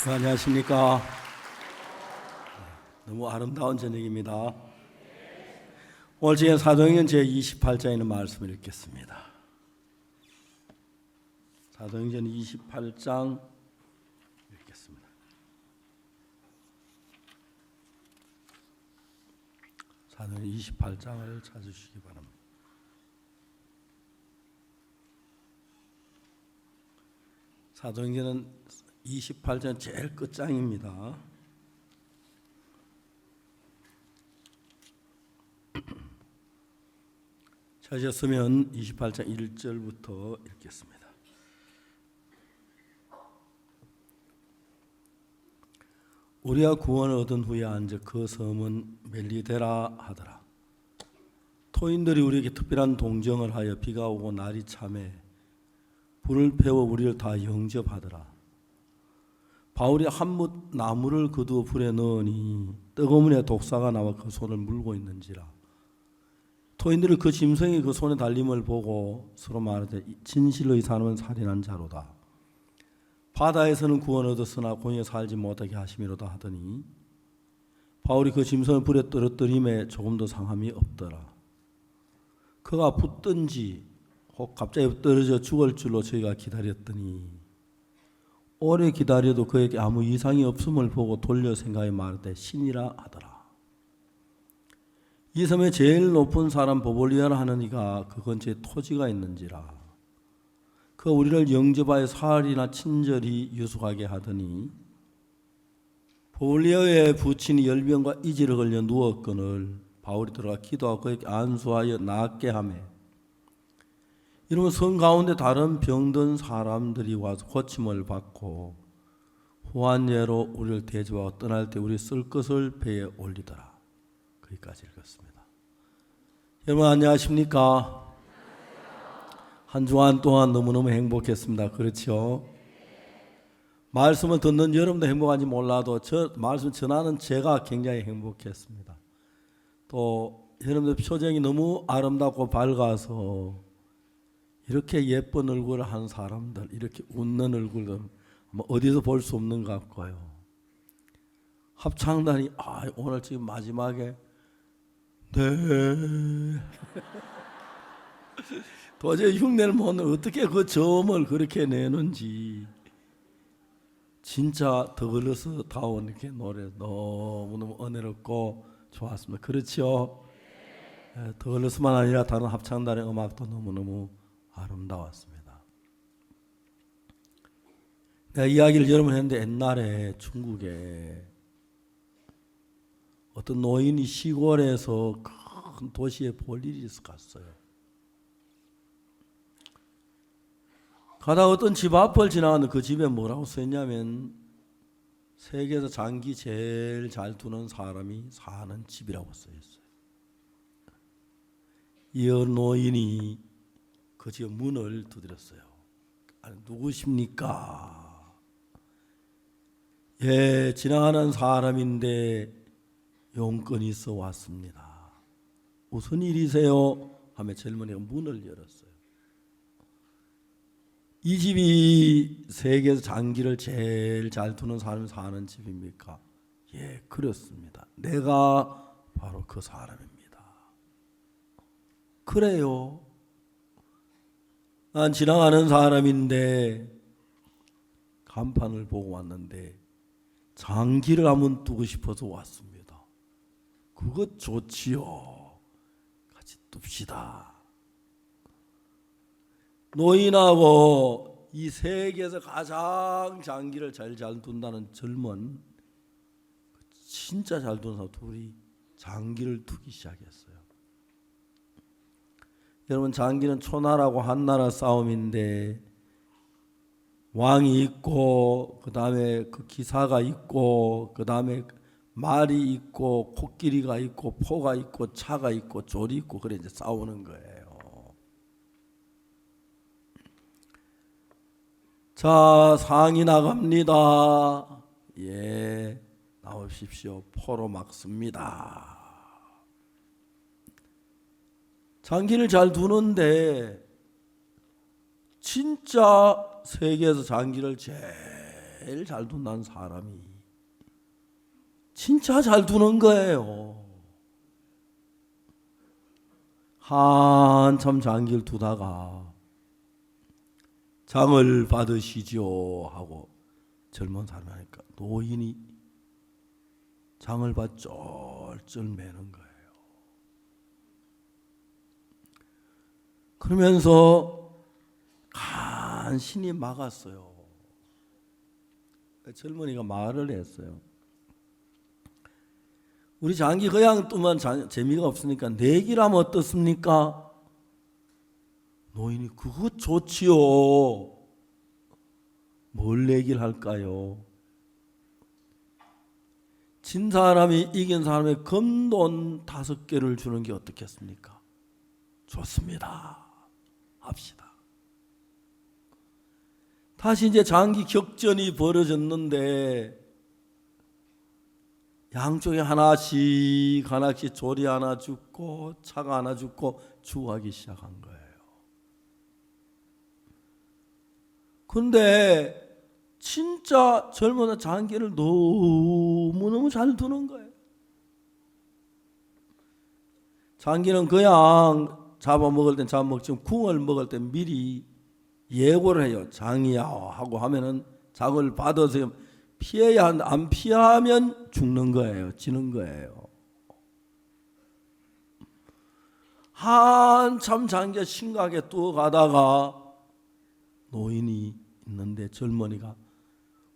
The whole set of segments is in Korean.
안녕하십니까. 너무 아름다운 저녁입니다. 오늘 제가 사도행전 제28장에 있는 말씀을 읽겠습니다. 사도행전 28장 읽겠습니다. 사도행전 28장을 찾으시기 바랍니다. 사도행전은 28장 제일 끝장입니다. 찾으셨으면 28장 1절부터 읽겠습니다. 우리가 구원을 얻은 후에 앉아 그 섬은 멜리데라 하더라. 토인들이 우리에게 특별한 동정을 하여 비가 오고 날이 참해 불을 태워 우리를 다 영접하더라. 바울이 한뭇 나무를 거두어 불에 넣으니 뜨거운 독사가 나와 그 손을 물고 있는지라. 토인들이 그 짐승이 그 손에 달림을 보고 서로 말하되 진실로 이 사람은 살인한 자로다. 바다에서는 구원 얻었으나 공에 살지 못하게 하심이로다 하더니 바울이 그 짐승을 불에 떨어뜨림에 조금도 상함이 없더라. 그가 붙든지 혹 갑자기 떨어져 죽을 줄로 저희가 기다렸더니 오래 기다려도 그에게 아무 이상이 없음을 보고 돌려 생각해 말하되 신이라 하더라. 이 섬에 제일 높은 사람 보볼리아라 하는 이가 그 근처에 토지가 있는지라. 그 우리를 영접하여 사흘이나 친절히 유숙하게 하더니 보볼리아의 부친이 열병과 이지를 걸려 누웠거늘 바울이 들어가 기도하고 그에게 안수하여 낫게 하며 이러면 성 가운데 다른 병든 사람들이 와서 고침을 받고 후한 예로 우리를 대접하고 떠날 때 우리 쓸 것을 배에 올리더라. 거기까지 읽었습니다. 여러분 안녕하십니까? 한 주간 동안 너무너무 행복했습니다. 그렇죠? 말씀을 듣는 여러분도 행복한지 몰라도 말씀 전하는 제가 굉장히 행복했습니다. 또 여러분들 표정이 너무 아름답고 밝아서 이렇게 예쁜 얼굴을 한 사람들, 이렇게 웃는 얼굴은 어디서 볼 수 없는 것 같고요. 합창단이 오늘 지금 마지막에 네 도저히 흉내를 못 내는 어떻게 그 저음을 그렇게 내는지 진짜 더글러스 다운 이렇게 노래 너무너무 은혜롭고 좋았습니다. 그렇죠? 더글러스만 아니라 다른 합창단의 음악도 너무너무 아름다웠습니다. 내가 이야기를 여러 번 했는데 옛날에 중국에 어떤 노인이 시골에서 큰 도시에 볼 일이 있어 갔어요. 가다가 어떤 집 앞을 지나가는데 그 집에 뭐라고 써있냐면 세계에서 장기 제일 잘 두는 사람이 사는 집이라고 써있어요. 이 노인이 그 집 문을 두드렸어요. 아니, 누구십니까? 예, 지나가는 사람인데 용건이 있어 왔습니다. 무슨 일이세요? 하며 젊은이가 문을 열었어요. 이 집이 세계에서 장기를 제일 잘 두는 사람이 사는 집입니까? 예, 그렇습니다. 내가 바로 그 사람입니다. 그래요. 난 지나가는 사람인데 간판을 보고 왔는데 장기를 한번 두고 싶어서 왔습니다. 그것 좋지요. 같이 둡시다. 노인하고 이 세계에서 가장 장기를 제일 잘 둔다는 젊은 진짜 잘 두는 사람 둘이 장기를 두기 시작했어요. 여러분 장기는 초나라고 한나라 싸움인데 왕이 있고 그 다음에 그 기사가 있고 그 다음에 말이 있고 코끼리가 있고 포가 있고 차가 있고 졸이 있고 그래 이제 싸우는 거예요. 자, 상이 나갑니다. 예, 나오십시오. 포로 막습니다. 장기를 잘 두는데 진짜 세계에서 장기를 제일 제일 잘 둔다는 사람이 진짜 잘 두는 거예요. 한참 장기를 두다가 장을 받으시죠 하고 젊은 사람이 하니까 노인이 장을 받 쫄쫄 매는 거예요. 그러면서 간신히 막았어요. 젊은이가 말을 했어요. 우리 장기 그냥 뜨면 재미가 없으니까 내기라면 어떻습니까? 노인이 그거 좋지요. 뭘 내기를 할까요? 진 사람이 이긴 사람의 금돈 5개를 주는 게 어떻겠습니까? 좋습니다. 합시다. 다시 이제 장기 격전이 벌어졌는데 양쪽에 하나씩 조리 하나 죽고 차가 하나 죽고 죽어가기 시작한 거예요. 근데 진짜 젊은 장기를 너무너무 잘 두는 거예요. 장기는 그냥 잡아먹을 땐 잡아먹지만 궁을 먹을 땐 미리 예고를 해요. 장이야 하고 하면은 장을 받아서 피해야 하는데 안 피하면 죽는 거예요. 지는 거예요. 한참 장기가 심각하게 떠가다가 노인이 있는데 젊은이가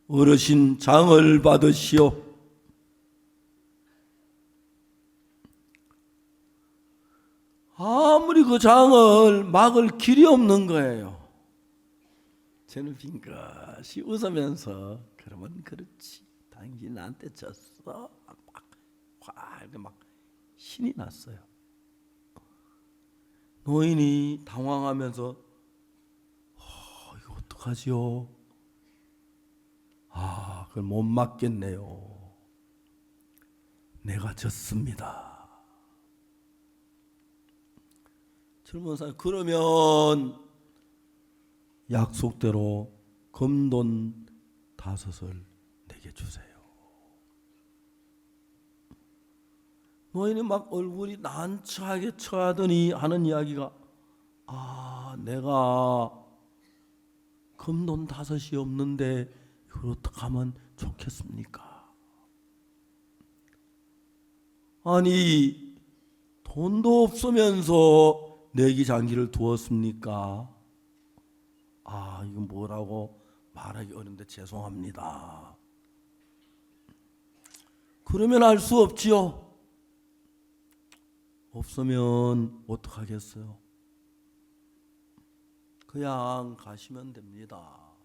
어르신 장을 받으시오. 아무리 그 장을 막을 길이 없는 거예요. 저는 빙긋이 웃으면서 그러면 그렇지. 당신 나한테 졌어. 막 신이 났어요. 노인이 당황하면서 이거 어떡하지요? 그걸 못 막겠네요. 내가 졌습니다. 젊은 사람 그러면 약속대로 금돈 5을 내게 주세요. 노인이 막 얼굴이 난처하게 처하더니 하는 이야기가 내가 금돈 5이 없는데 이걸 어떻게 하면 좋겠습니까? 아니 돈도 없으면서 내기 장기를 두었습니까? 이건 뭐라고 말하기 어려운데 죄송합니다. 그러면 알 수 없지요. 없으면 어떡하겠어요? 그냥 가시면 됩니다.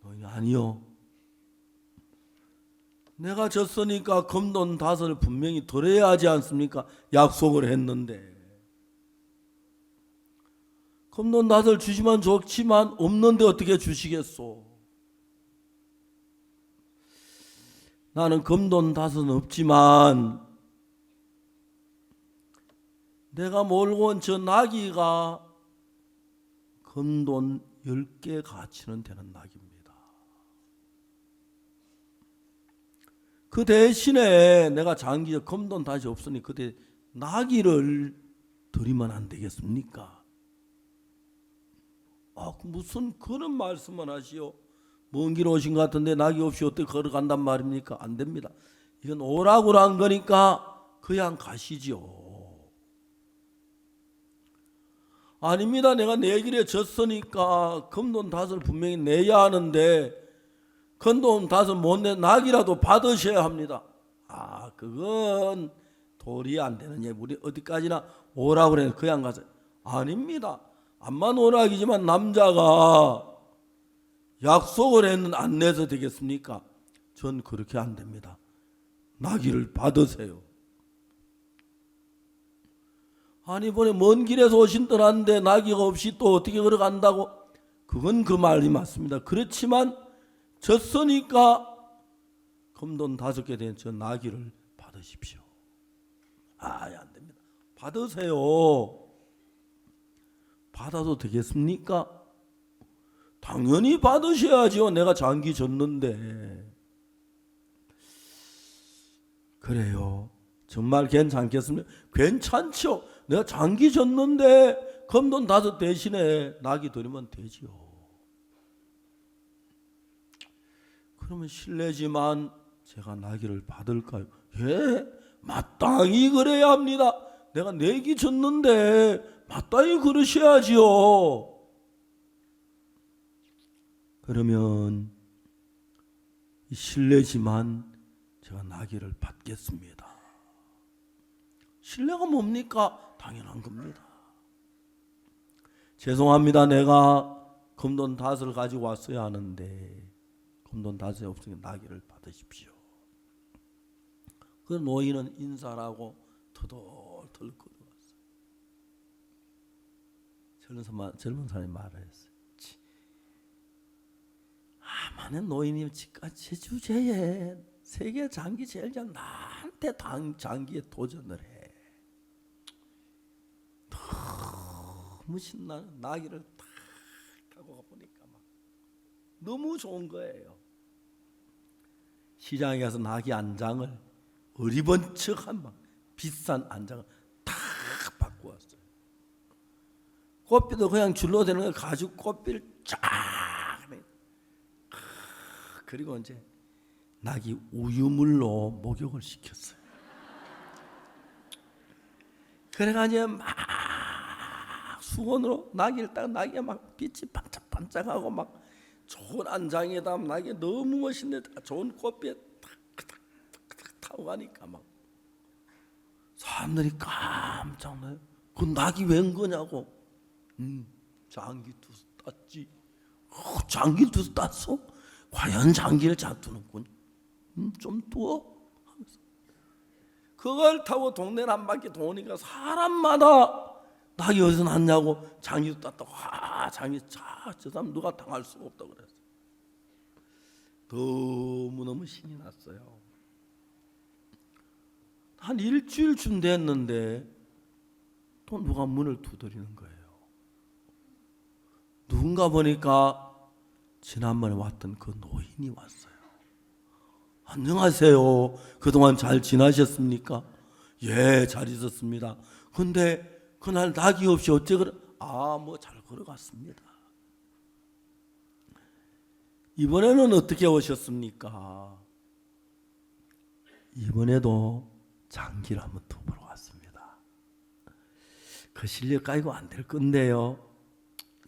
너희 아니요. 내가 졌으니까 금돈 5을 분명히 드려야 하지 않습니까? 약속을 했는데. 금돈 5을 주시면 좋지만 없는데 어떻게 주시겠소? 나는 금돈 5은 없지만 내가 몰고 온 저 나귀가 금돈 10개 가치는 되는 나귀입니다. 그 대신에 내가 장기적 금돈 다시 없으니 그때 나귀를 드리면 안 되겠습니까? 무슨 그런 말씀을 하시오. 먼 길 오신 것 같은데 나귀 없이 어떻게 걸어간단 말입니까? 안 됩니다. 이건 오라고 한 거니까 그냥 가시지요. 아닙니다. 내가 내 길에 졌으니까 금돈 5을 분명히 내야 하는데 금돈 5 못 내 나귀라도 받으셔야 합니다. 그건 도리 안 되는 얘기. 우리 어디까지나 오라고 그래 그냥 가세요. 아닙니다. 암만 오락이지만 남자가 약속을 했는데 안 내서 되겠습니까? 전 그렇게 안 됩니다. 나귀를 받으세요. 아니 이번에 먼 길에서 오신더란데 나귀가 없이 또 어떻게 걸어간다고? 그건 그 말이 맞습니다. 그렇지만 졌으니까 금돈 5개 된 저 나귀를 받으십시오. 안 됩니다. 받으세요. 받아도 되겠습니까? 당연히 받으셔야죠. 내가 장기 졌는데. 그래요. 정말 괜찮겠습니까? 괜찮죠. 내가 장기 졌는데 금돈 5 대신에 낙이 드리면 되지요. 그러면 실례지만 제가 낙이를 받을까요? 예, 마땅히 그래야 합니다. 내가 내기 졌는데 마땅히 그러셔야지요. 그러면 실례지만 제가 낙이를 받겠습니다. 신뢰가 뭡니까? 당연한 겁니다. 죄송합니다. 내가 금돈 5을 가지고 왔어야 하는데 금돈 5이 없으니까 낙이를 받으십시오. 그 노인은 인사라고 터덜터덜 걸어왔어요. 젊은 사람이 말을 했어요. 만약 노인이 집까지 주제에 세계 장기 제일 잘 나한테 장기에 도전을 해. 너무 신나는 나귀를 탁 타고 가보니까 막 너무 좋은 거예요. 시장에 가서 나귀 안장을 어리번쩍한 막 비싼 안장을 탁 받고 왔어요. 꽃비도 그냥 줄로 되는 걸 가지고 꽃비를 쫙. 그리고 이제 낙이 우유물로 목욕을 시켰어요. 그래가지고 막 수건으로 낙이를 딱 낙이가 막 빛이 반짝반짝하고 막 좋은 안장에다 낙이 너무 멋있네. 좋은 꽃비에 탁탁탁탁 타고 가니까 막 사람들이 깜짝 놀라요. 그 낙이 웬 거냐고. 장기 두수 땄지. 장기 두수 땄어? 과연 장기를 잘 두는군. 좀 두어? 그걸 타고 동네를 한 바퀴 도니까 사람마다 낙이 어디서 났냐고 장기도 땄다고. 장기 저 사람 누가 당할 수가 없다고 그랬어요. 너무너무 신이 났어요. 한 일주일쯤 됐는데 또 누가 문을 두드리는 거예요. 누군가 보니까 지난번에 왔던 그 노인이 왔어요. 안녕하세요. 그동안 잘 지나셨습니까? 예, 잘 있었습니다. 근데 그날 낙이 없이 어째 그래? 뭐 잘 걸어갔습니다. 이번에는 어떻게 오셨습니까? 이번에도 장기를 한번 더 보러 왔습니다. 그 실력 가지고 안 될 건데요.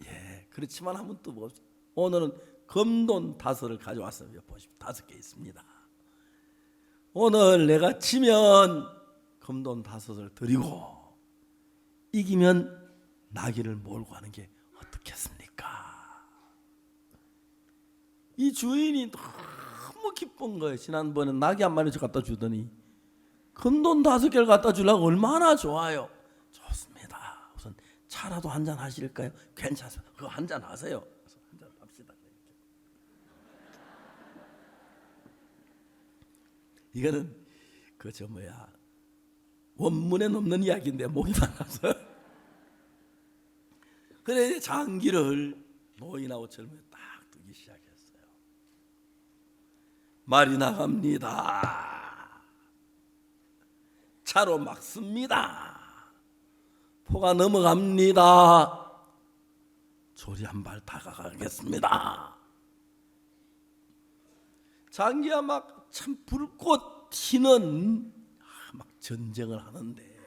예, 그렇지만 한번 또 봅시다. 오늘은 금돈 5을 가져왔어요. 보십시오. 5개 있습니다. 오늘 내가 지면 금돈 5을 드리고 이기면 나귀를 몰고 가는 게 어떻겠습니까? 이 주인이 너무 기쁜 거예요. 지난번에 나귀 한 마리 갖다 주더니 금돈 5개를 갖다 주려고 얼마나 좋아요. 좋습니다. 우선 차라도 한잔 하실까요? 괜찮습니다. 그거 한잔 하세요. 한잔 합시다. 이거는 원문에 없는 이야기인데 목이 많아서. 그래 장기를 노인하고 젊은이 딱 두기 시작했어요. 말이 나갑니다. 차로 막습니다. 포가 넘어갑니다. 조리 한 발 다가가겠습니다. 장기가 막 참 불꽃 튀는 막 전쟁을 하는데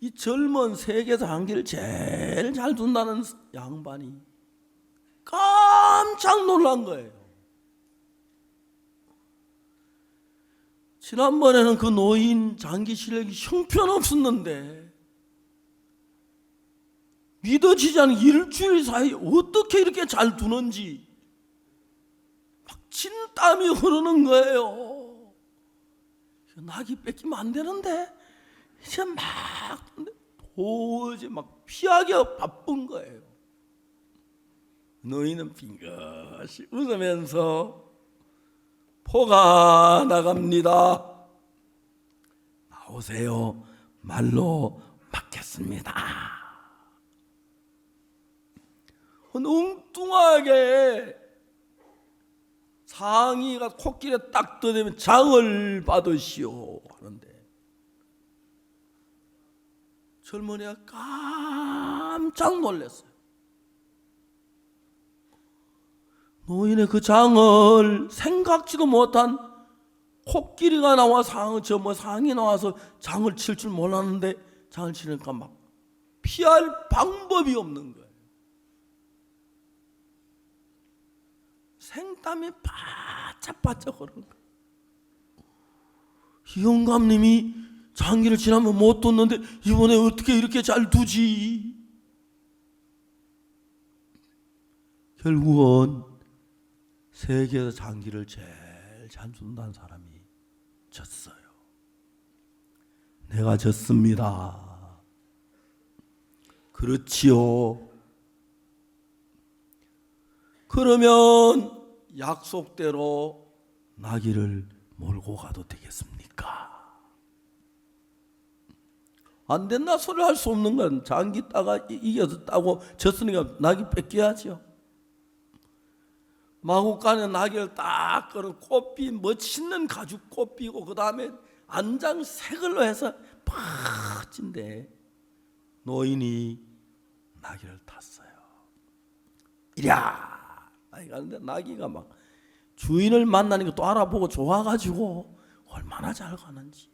이 젊은 세계에서 장기를 제일 잘 둔다는 양반이 깜짝 놀란 거예요. 지난번에는 그 노인 장기 실력이 형편없었는데 믿어지지 않은 일주일 사이에 어떻게 이렇게 잘 두는지 막 진땀이 흐르는 거예요. 낙이 뺏기면 안 되는데 이제 막 도저히 막 피하기 바쁜 거예요. 너희는 빙긋이 웃으면서 포가 나갑니다. 나오세요. 말로 막겠습니다. 엉뚱하게 상이가 코끼리에 딱 떠대면 장을 받으시오 하는데 젊은이가 깜짝 놀랐어요. 노인의 그 장을 생각지도 못한 코끼리가 나와 상이 나와서 장을 칠 줄 몰랐는데 장을 치니까 막 피할 방법이 없는 거예요. 생땀이 바짝바짝 흐르는 거예요. 이 영감님이 장기를 지나면 못 뒀는데 이번에 어떻게 이렇게 잘 두지? 결국은 세계에서 장기를 제일 잘 둔다는 사람이 졌어요. 내가 졌습니다. 그렇지요. 그러면 약속대로 나귀를 몰고 가도 되겠습니까? 안 된다 소리 할 수 없는 건 장기 따가 이겨서 따고 졌으니까 나귀 뺏겨야죠. 마구간에 나귀를 딱 걸은 꽃비 멋있는 가죽 꽃비고 그 다음에 안장 새걸로 해서 팍진데 노인이 나귀를 탔어요. 이랴 나귀가 가는데 나귀가 막 주인을 만나니까 또 알아보고 좋아가지고 얼마나 잘 가는지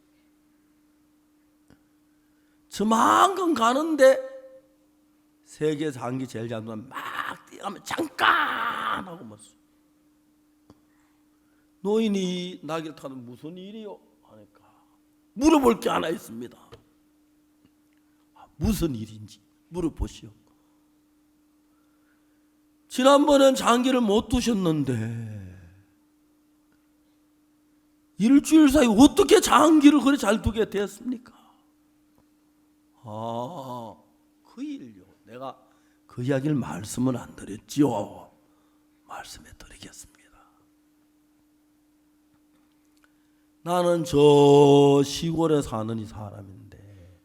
저만큼 가는데 세계 장기 제일 잘 두면 막 뛰어가면 잠깐 하고 멈춰. 노인이 나귀를 타는 무슨 일이요? 하니까 물어볼 게 하나 있습니다. 무슨 일인지 물어보시오. 지난번엔 장기를 못 두셨는데 일주일 사이 어떻게 장기를 그리 잘 두게 되었습니까? 그 일요. 내가 그 이야기를 말씀을 안 드렸지요. 말씀해 드리겠습니다. 나는 저 시골에 사는 이 사람인데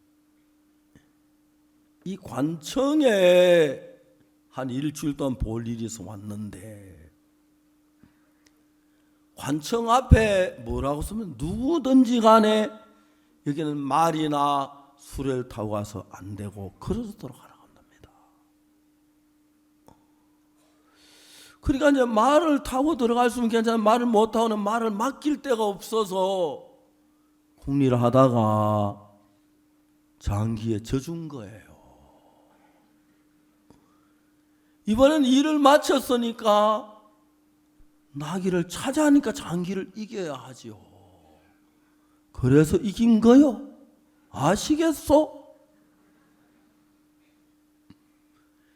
이 관청에 한 일주일 동안 볼 일이 있어 왔는데 관청 앞에 뭐라고 쓰면 누구든지 간에 여기는 말이나 수레를 타고 가서 안 되고 걸어서 들어가라고 한답니다. 그러니까 이제 말을 타고 들어갈 수는 괜찮은데 말을 못 타고는 말을 맡길 데가 없어서 궁리를 하다가 장기에 젖은 거예요. 이번엔 일을 마쳤으니까 나귀를 찾아하니까 장기를 이겨야 하지요. 그래서 이긴 거요. 아시겠소?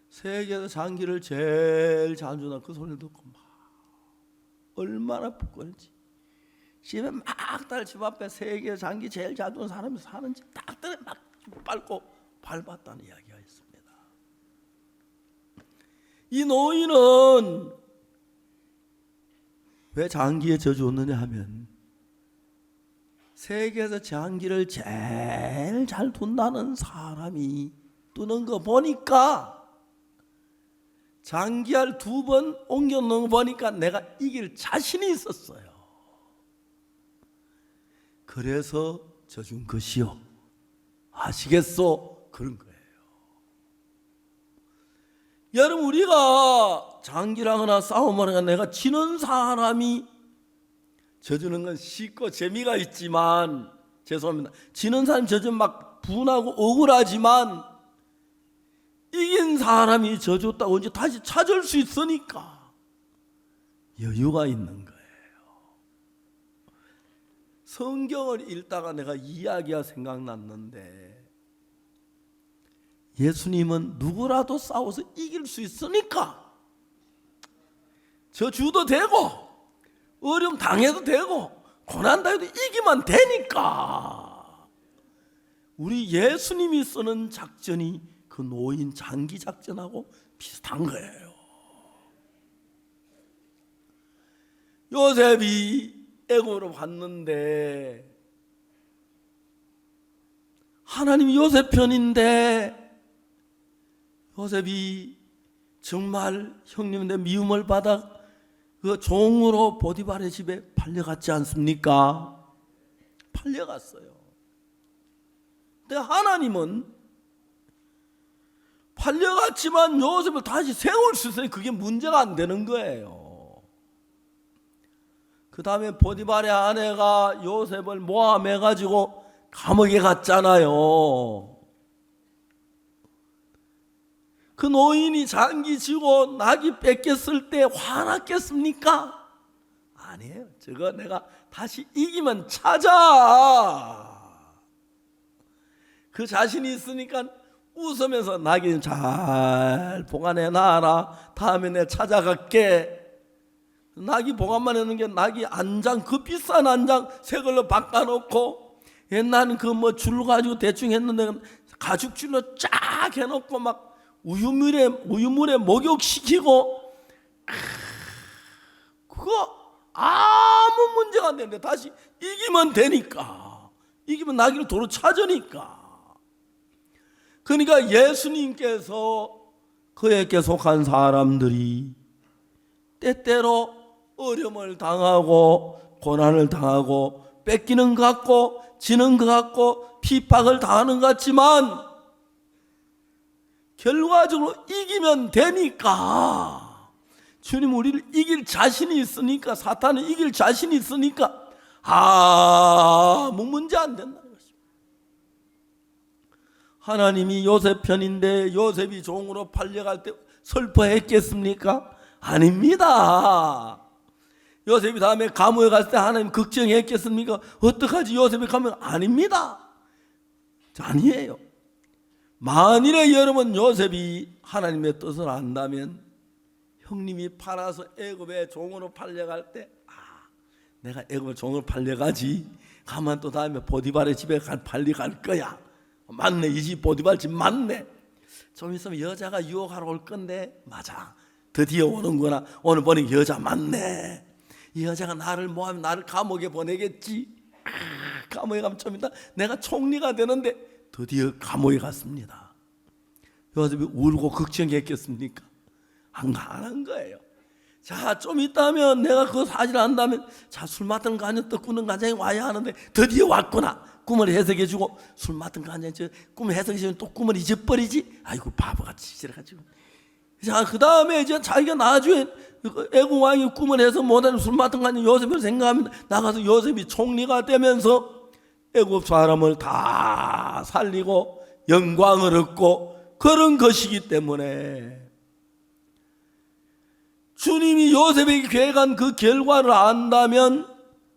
세계에서 장기를 제일 잘 주는 그 소리를 듣고 막 얼마나 부끄러운지 집에 막 딸 집 앞에 세계에서 장기 제일 잘 주는 사람이 사는지 딱 들에 막 밟고 밟았다는 이야기가 있습니다. 이 노인은 왜 장기에 져줬느냐 하면 세계에서 장기를 제일 잘 둔다는 사람이 두는 거 보니까 장기알 2번 옮겨 놓은 거 보니까 내가 이길 자신이 있었어요. 그래서 져준 것이요. 아시겠소? 그런 거예요. 여러분 우리가 장기를 하거나 싸움을 하거나 내가 지는 사람이 져주는 건 쉽고 재미가 있지만 죄송합니다. 지는 사람이 져주면 막 분하고 억울하지만 이긴 사람이 져줬다고 이제 다시 찾을 수 있으니까 여유가 있는 거예요. 성경을 읽다가 내가 이야기가 생각났는데 예수님은 누구라도 싸워서 이길 수 있으니까 져주도 되고 어려움 당해도 되고 고난 당해도 이기면 되니까 우리 예수님이 쓰는 작전이 그 노인 장기 작전하고 비슷한 거예요. 요셉이 애굽으로 갔는데 하나님이 요셉 편인데 요셉이 정말 형님의 미움을 받아 그 종으로 보디발의 집에 팔려갔지 않습니까? 팔려갔어요. 근데 하나님은 팔려갔지만 요셉을 다시 세울 수 있어요. 그게 문제가 안 되는 거예요. 그 다음에 보디발의 아내가 요셉을 모함해가지고 감옥에 갔잖아요. 그 노인이 장기 지고 낙이 뺏겼을 때 화났겠습니까? 아니에요. 저거 내가 다시 이기면 찾아. 그 자신이 있으니까 웃으면서 낙이 잘 보관해 놔라. 다음에 내가 찾아갈게. 낙이 보관만 해놓은 게 낙이 안장, 그 비싼 안장 새 걸로 바꿔놓고, 옛날은 그 뭐 줄 가지고 대충 했는데 가죽줄로 쫙 해놓고 막 우유물에 목욕시키고, 그거 아무 문제가 안 되는데 다시 이기면 되니까. 이기면 나기를 도로 찾으니까. 그러니까 예수님께서 그에게 속한 사람들이 때때로 어려움을 당하고 고난을 당하고 뺏기는 것 같고 지는 것 같고 핍박을 당하는 것 같지만 결과적으로 이기면 되니까, 주님 우리를 이길 자신이 있으니까, 사탄을 이길 자신이 있으니까 아무 문제 안 된다는 것입니다. 하나님이 요셉 편인데 요셉이 종으로 팔려갈 때 슬퍼했겠습니까? 아닙니다. 요셉이 다음에 감옥에 갔을 때 하나님 걱정했겠습니까? 어떡하지 요셉이 가면? 아닙니다. 아니에요. 만일에 여러분 요셉이 하나님의 뜻을 안다면 형님이 팔아서 애굽에 종으로 팔려갈 때 내가 애굽에 종으로 팔려가지, 가만 또 다음에 보디발의 집에 팔려갈 거야. 맞네, 이 집 보디발 집 맞네. 좀 있으면 여자가 유혹하러 올 건데, 맞아, 드디어 오는구나. 오늘 보니 여자 맞네. 이 여자가 나를 모하면 나를 감옥에 보내겠지. 감옥에 가면 좀 이따 내가 총리가 되는데 드디어 감옥에 갔습니다. 요셉이 울고 걱정했겠습니까? 안 가는 거예요. 자, 좀 있다면 내가 그 사실을 안다면, 자, 술 맡은 간장 떡 꾸는 간장이 와야 하는데 드디어 왔구나. 꿈을 해석해주고, 술 맡은 간장 꿈을 해석해주면 또 꿈을 잊어버리지. 아이고 바보같이 지랄가지고. 자, 그 다음에 이제 자기가 나중에 애국 왕이 꿈을 해서 못하는 술 맡은 간장 요셉을 생각하면 나가서 요셉이 총리가 되면서 애굽 사람을 다 살리고 영광을 얻고 그런 것이기 때문에, 주님이 요셉에게 계획한 그 결과를 안다면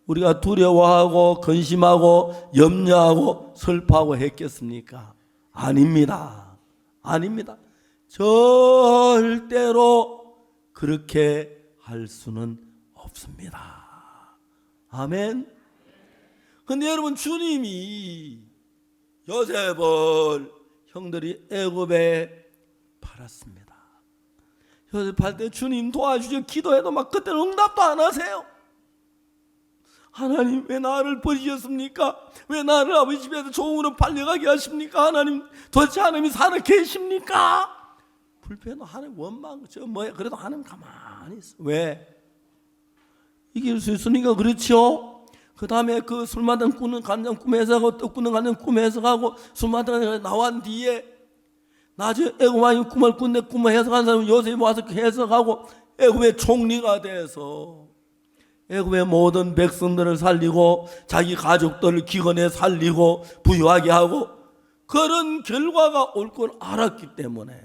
우리가 두려워하고 근심하고 염려하고 슬퍼하고 했겠습니까? 아닙니다. 아닙니다. 절대로 그렇게 할 수는 없습니다. 아멘. 근데 여러분, 주님이 요셉을 형들이 애굽에 팔았습니다. 요셉 팔 때 주님 도와주셔 기도해도 막 그때는 응답도 안 하세요. 하나님 왜 나를 버리셨습니까? 왜 나를 아버지 집에서 종으로 팔려가게 하십니까? 하나님 도대체 하나님이 살아 계십니까? 불평도 하나님 원망 저 뭐야, 그래도 하나님 가만히 있어. 왜? 이길 수 있으니까 그렇죠. 그 다음에 그 술 마당 꾸는 간장 꿈 해석하고 떡 꾸는 간장 꿈 해석하고 술 마당에 나온 뒤에 나중에 애굽 왕이 꿈을 꾼데 꿈을 해석한 사람은 요셉이 와서 해석하고 애굽의 총리가 돼서 애굽의 모든 백성들을 살리고 자기 가족들을 기근에 살리고 부유하게 하고 그런 결과가 올 걸 알았기 때문에,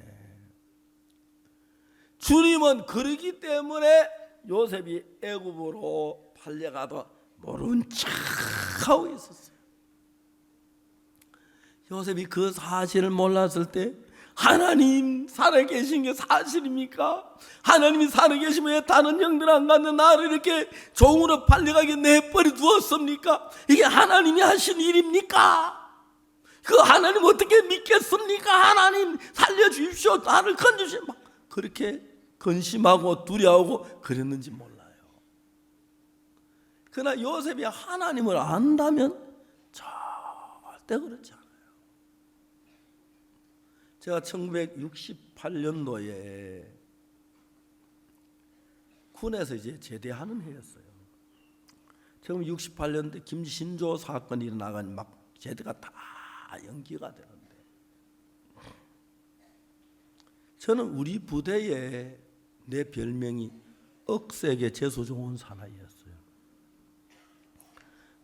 주님은 그러기 때문에 요셉이 애굽으로 팔려가도 모른 척하고 있었어요. 요셉이 그 사실을 몰랐을 때, 하나님 살아계신 게 사실입니까? 하나님이 살아계시면 왜 다른 형들 안 갔는데 나를 이렇게 종으로 팔려가게 내버려 두었습니까? 이게 하나님이 하신 일입니까? 그 하나님 어떻게 믿겠습니까? 하나님 살려주십시오, 나를 건져주십시오. 막 그렇게 근심하고 두려워하고 그랬는지 몰라요. 그러나 요셉이 하나님을 안다면 절대 그렇지 않아요. 제가 1968년도에 군에서 이제 제대하는 해였어요. 처음 68년대 김신조 사건이 일어나가니 막 제대가 다 연기가 되는데, 저는 우리 부대에 내 별명이 억세게 재수 좋은 사나이였어요.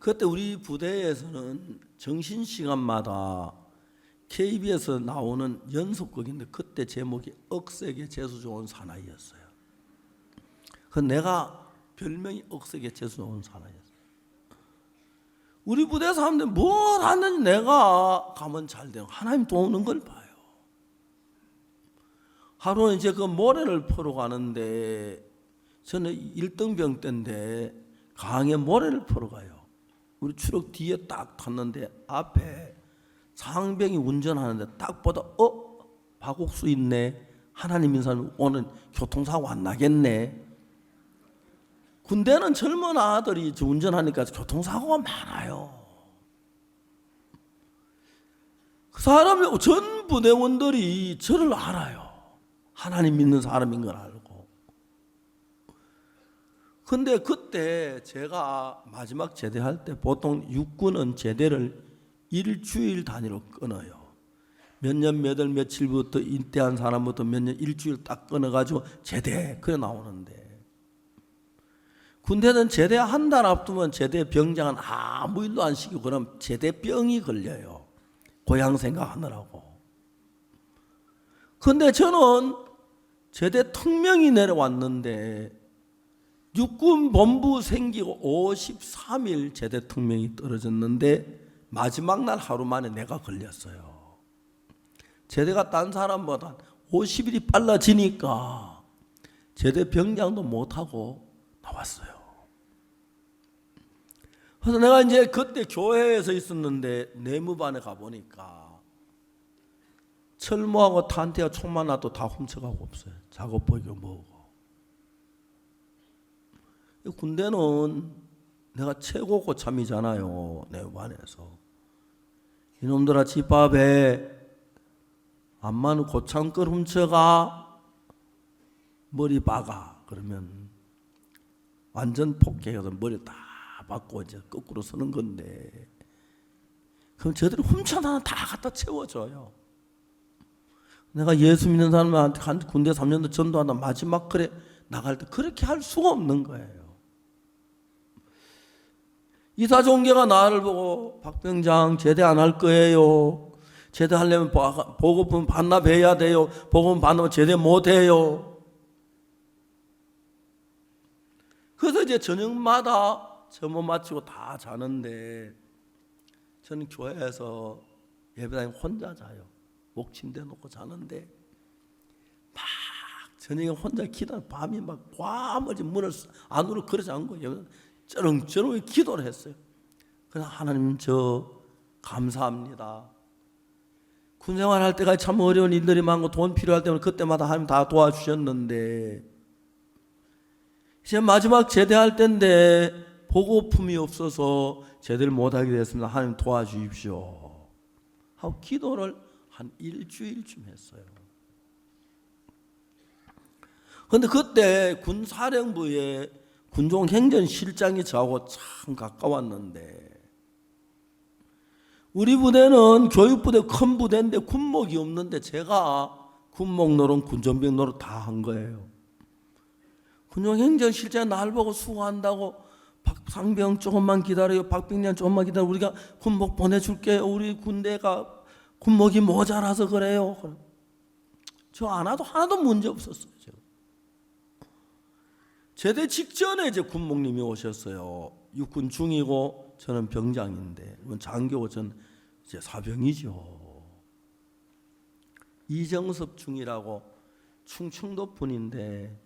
그때 우리 부대에서는 정신시간마다 KBS에서 나오는 연속극인데 그때 제목이 억세게 재수 좋은 사나이였어요. 그 내가 별명이 억세게 재수 좋은 사나이였어요. 우리 부대 사람들 뭘 하는지 내가 가면 잘 돼요. 하나님 도우는 걸 봐요. 하루는 이제 그 모래를 퍼러 가는데, 저는 1등병 때인데 강에 모래를 퍼러 가요. 우리 추록 뒤에 딱 탔는데 앞에 상병이 운전하는데 딱 보다 박옥수 있네. 하나님 인사는 오늘 교통사고 안 나겠네. 군대는 젊은 아들이 운전하니까 교통사고가 많아요. 그 사람이 전 부대원들이 저를 알아요. 하나님 믿는 사람인 걸 알고. 근데 그때 제가 마지막 제대할 때 보통 육군은 제대를 일주일 단위로 끊어요. 몇 년 몇 월 며칠부터 인대한 사람부터 몇 년 일주일 딱 끊어가지고 제대 그래 나오는데, 군대는 제대 한 달 앞두면 제대 병장은 아무 일도 안 시키고 그럼 제대병이 걸려요. 고향 생각하느라고. 근데 저는 제대 특명이 내려왔는데 육군 본부 생기고 53일 제대 특명이 떨어졌는데 마지막 날 하루 만에 내가 걸렸어요. 제대가 딴 사람보다 50일이 빨라지니까 제대 병장도 못하고 나왔어요. 그래서 내가 이제 그때 교회에서 있었는데 내무반에 가보니까 철모하고 탄태와 총만 놔도 다 훔쳐가고 없어요. 작업 보이고 뭐고. 군대는 내가 최고 고참이잖아요. 내무반에서. 이놈들아 집밥에 암만 고참 걸 훔쳐가 머리 박아. 그러면 완전 폭행해서 머리 다 박고 이제 거꾸로 서는 건데, 그럼 저들이 훔쳐다는 다 갖다 채워줘요. 내가 예수 믿는 사람한테 군대 3년도 전도하다 마지막 글에 나갈 때 그렇게 할 수가 없는 거예요. 이사종계가 나를 보고 박병장 제대 안 할 거예요. 제대하려면 보고품 반납해야 돼요. 보고품 반납 제대 못해요. 그래서 이제 저녁마다 점호 마치고 다 자는데 저는 교회에서 예배당에 혼자 자요. 목침대 놓고 자는데 막 저녁에 혼자 기도, 밤이 막 과머지 문을 안으로 걸어서 안 거예요. 쩌렁쩌렁 기도를 했어요. 그래서 하나님 저 감사합니다. 군생활 할 때가 참 어려운 일들이 많고 돈 필요할 때는 그때마다 하나님 다 도와주셨는데 이제 마지막 제대할 때인데 보고품이 없어서 제대를 못하게 됐습니다. 하나님 도와주십시오 하고 기도를 한 일주일쯤 했어요. 그런데 그때 군사령부에 군종행전실장이 저하고 참 가까웠는데, 우리 부대는 교육부대 큰 부대인데 군목이 없는데 제가 군목 노릇 군전병 노릇 다 한 거예요. 군종행전실장이 날 보고 수고한다고 박상병 조금만 기다려요. 박병장 조금만 기다려. 우리가 군목 보내줄게요. 우리 군대가 군목이 모자라서 그래요. 저 안 와도 하나도 문제 없었어요. 제대 직전에 이제 군목님이 오셨어요. 육군 중이고 저는 병장인데, 장교고 전 이제 사병이죠. 이정섭 중이라고 충청도 분인데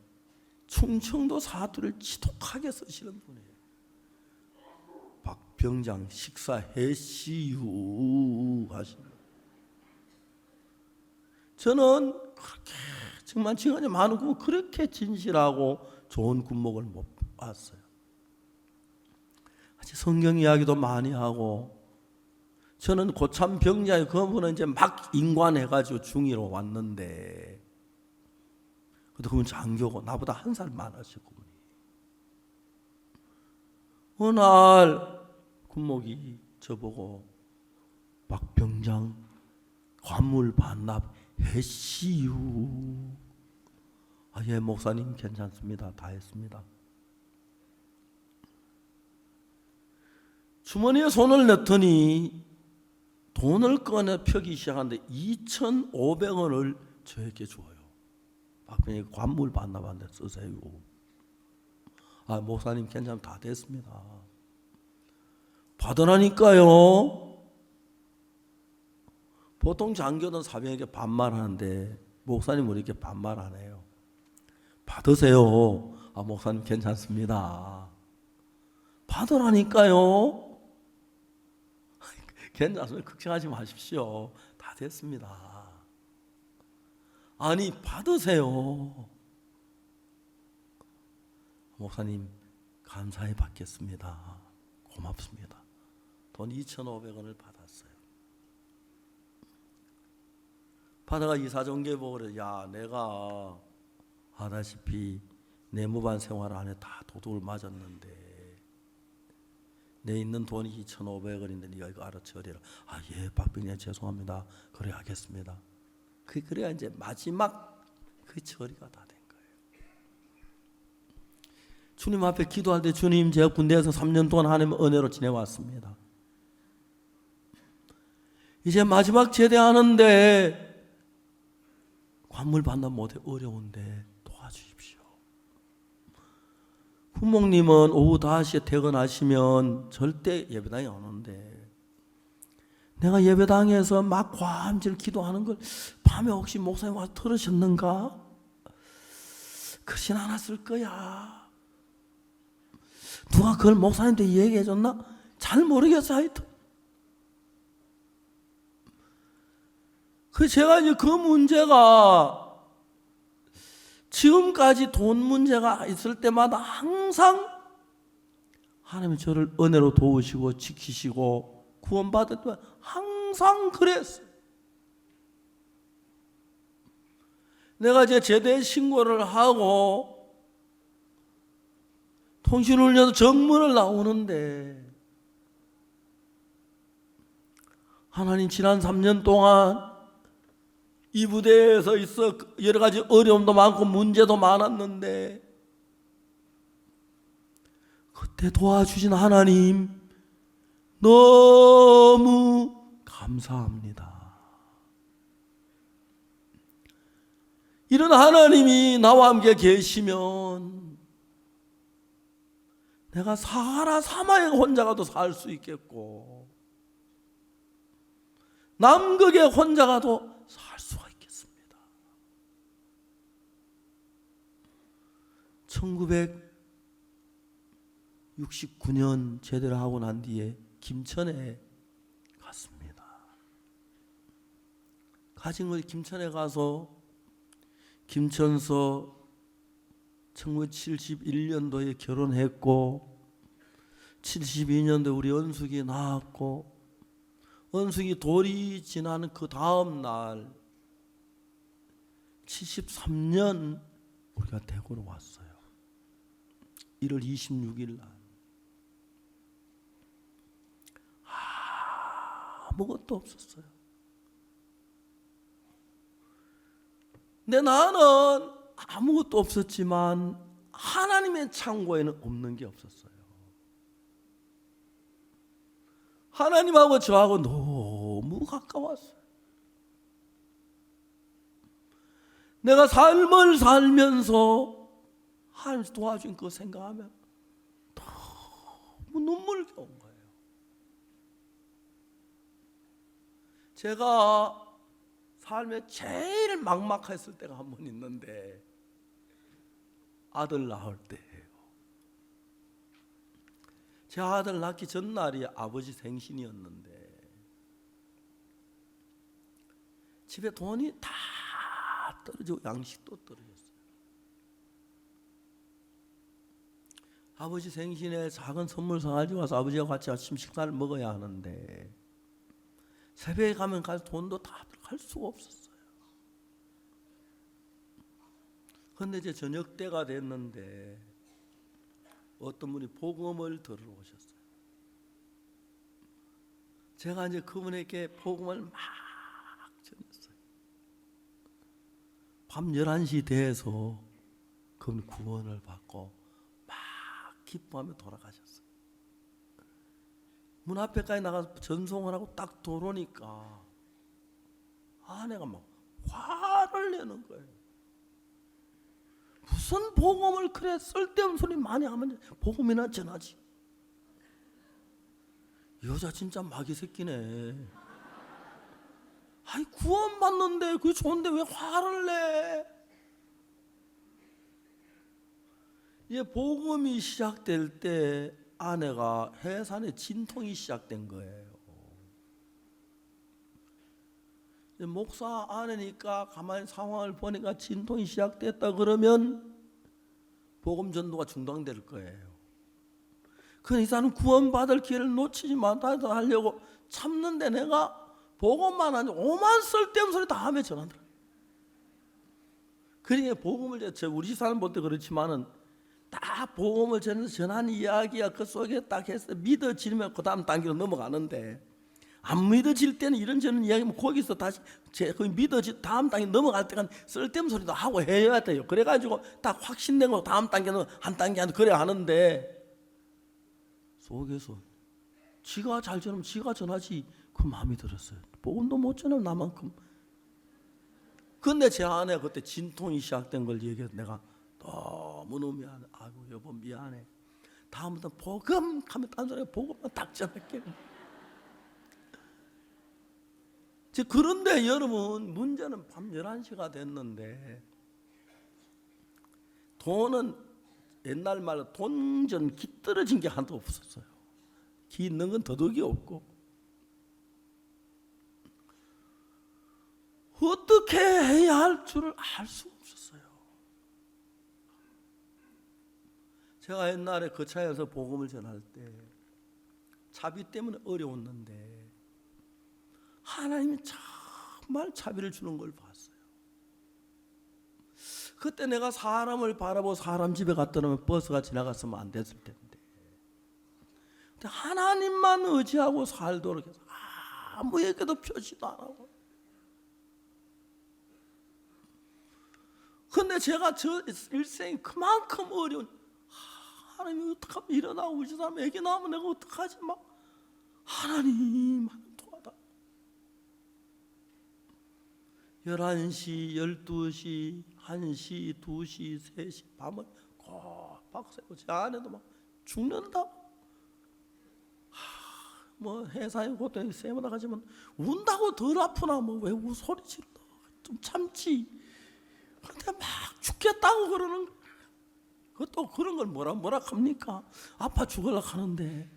충청도 사투리를 지독하게 쓰시는 분이에요. 박병장 식사해시유 하시는. 저는 그렇게 정말 지금까지 많은 군목 그렇게 진실하고 좋은 군목을 못 봤어요. 성경 이야기도 많이 하고, 저는 고참 병장이 그분은 이제 막 인관해가지고 중위로 왔는데, 그래도 그분 장교고 나보다 한 살 많으시고, 어느 날 군목이 저보고 박병장 관물 반납 했시유. 예, 목사님 괜찮습니다. 다 했습니다. 주머니에 손을 넣더니 돈을 꺼내 펴기 시작하는데 2,500원을 저에게 줘요. 박병장이 관물 반납한데 쓰세요. 목사님 괜찮으면 다 됐습니다. 받으라니까요. 보통 장교는 사병에게 반말하는데 목사님은 이렇게 반말 안 해요. 받으세요. 목사님 괜찮습니다. 받으라니까요. 괜찮으면 걱정하지 마십시오. 다 됐습니다. 아니 받으세요. 목사님 감사히 받겠습니다. 고맙습니다. 돈 2,500원을 받았어요. 받아가 이사정교에 보고 그래. 야, 내가 아다시피 내무반 생활 안에 다 도둑을 맞았는데 내 있는 돈이 2,500원인데 네가 이거 알아채리라. 예, 박병장 죄송합니다. 그래 하겠습니다. 그래야 이제 마지막 그 처리가 다 된 거예요. 주님 앞에 기도할 때 주님 제가 군대에서 3년 동안 하나님의 은혜로 지내왔습니다. 이제 마지막 제대하는데 관물 반납 못해 어려운데 도와주십시오. 부모님은 오후 5시에 퇴근하시면 절대 예배당에 안 오는데 내가 예배당에서 막 과음질 기도하는 걸 밤에 혹시 목사님 와서 들으셨는가? 그러진 않았을 거야. 누가 그걸 목사님한테 얘기해 줬나? 잘 모르겠어. 하여튼 제가 이제 그 문제가 지금까지 돈 문제가 있을 때마다 항상 하나님이 저를 은혜로 도우시고 지키시고 구원받을 때 항상 그랬어요. 내가 이제 제대 신고를 하고 통신훈련 정문을 나오는데 하나님 지난 3년 동안 이 부대에서 있어 여러 가지 어려움도 많고 문제도 많았는데 그때 도와주신 하나님 너무 감사합니다. 이런 하나님이 나와 함께 계시면 내가 사하라 사마에 혼자 가도 살 수 있겠고 남극에 혼자 가도 살 수가 있겠습니다. 1969년 제대를 하고 난 뒤에 김천에 갔습니다. 가진 걸 김천에 가서 김천서 1971년도에 결혼했고 72년도에 우리 은숙이 낳았고 은숙이 돌이 지나는 그 다음 날 73년 우리가 대구로 왔어요. 1월 26일 날 아무것도 없었어요. 근데 나는 아무것도 없었지만 하나님의 창고에는 없는 게 없었어요. 하나님하고 저하고 너무 가까웠어요. 내가 삶을 살면서 하나님 도와준 거 생각하면 너무 눈물겨운 거예요. 제가 삶에 제일 막막했을 때가 한 번 있는데 아들 낳을 때예요. 제 아들 낳기 전날이 아버지 생신이었는데 집에 돈이 다 떨어지고 양식도 떨어졌어요. 아버지 생신에 작은 선물 사가지고 와서 아버지와 같이 아침 식사를 먹어야 하는데 새벽에 가면 갈 돈도 다 갈 수가 없었어요. 그런데 이제 저녁 때가 됐는데 어떤 분이 복음을 들으러 오셨어요. 제가 이제 그분에게 복음을 막 전했어요. 밤 11시 돼서 그분 구원을 받고 막 기뻐하며 돌아가셨어요. 문 앞에까지 나가서 전송을 하고 딱 돌아오니까 아내가 막 화를 내는 거예요. 무슨 복음을 그래 쓸데없는 소리 많이 하면 복음이나 전하지. 여자 진짜 마귀 새끼네. 아이 구원 받는데 그게 좋은데 왜 화를 내? 이제 복음이 시작될 때 아내가 해산에 진통이 시작된 거예요. 목사 아내니까 가만히 상황을 보니까 진통이 시작됐다 그러면 복음 전도가 중단될 거예요. 그래서 이 사람은 구원받을 기회를 놓치지 말아야 하려고 참는데 내가 복음만 하니 오만 쓸데없는 소리 다 하며 전한다. 그러니까 복음을 우리 사람 볼 때 그렇지만은 딱 복음을 전한 이야기야 그 속에 딱 해서 믿어지면 그 다음 단계로 넘어가는데 안 믿어질 때는 이런저런 이야기면 거기서 다시 다음 단계 넘어갈 때까지 쓸데없는 소리도 하고 해야 돼요. 그래가지고 딱 확신된 거 다음 단계는 한 단계 안 그래 하는데 속에서 지가 잘 전하면 지가 전하지 그 마음이 들었어요. 복음도 못 전하면 나만큼. 근데 제 아내가 그때 진통이 시작된 걸 얘기해서 내가 너무 미안해. 아이고 여보 미안해. 다음부터 복음 하면 딴 소리가 복음만 딱 전할게. 그런데 여러분 문제는 밤 11시가 됐는데 돈은 옛날 말로 돈전 기 떨어진 게 하나도 없었어요. 기 있는 건 더덕이 없고 어떻게 해야 할 줄을 알 수가 없었어요. 제가 옛날에 그 차에서 복음을 전할 때 차비 때문에 어려웠는데 하나님이 정말 차비를 주는 걸 봤어요. 그때 내가 사람을 바라보고 사람 집에 갔더라면 버스가 지나갔으면 안 됐을 텐데 하나님만 의지하고 살도록 해서 아무에게도 표시도 안 하고. 근데 제가 저 일생이 그만큼 어려운 하나님이 어떡하면 일어나고 우리 사람 애기 낳으면 내가 어떡하지 막 하나님 도와다. 11시, 12시, 1시, 2시, 3시 밤을 꼬박 새고 제 아내도 막 죽는다. 뭐 회사에 고통이 세면 나가지만 운다고 덜 아프나 뭐 왜 소리 질러 좀 참지. 근데 막 죽겠다고 그러는 거야. 그것도 그런 걸 뭐라 합니까? 아파 죽으려고 하는데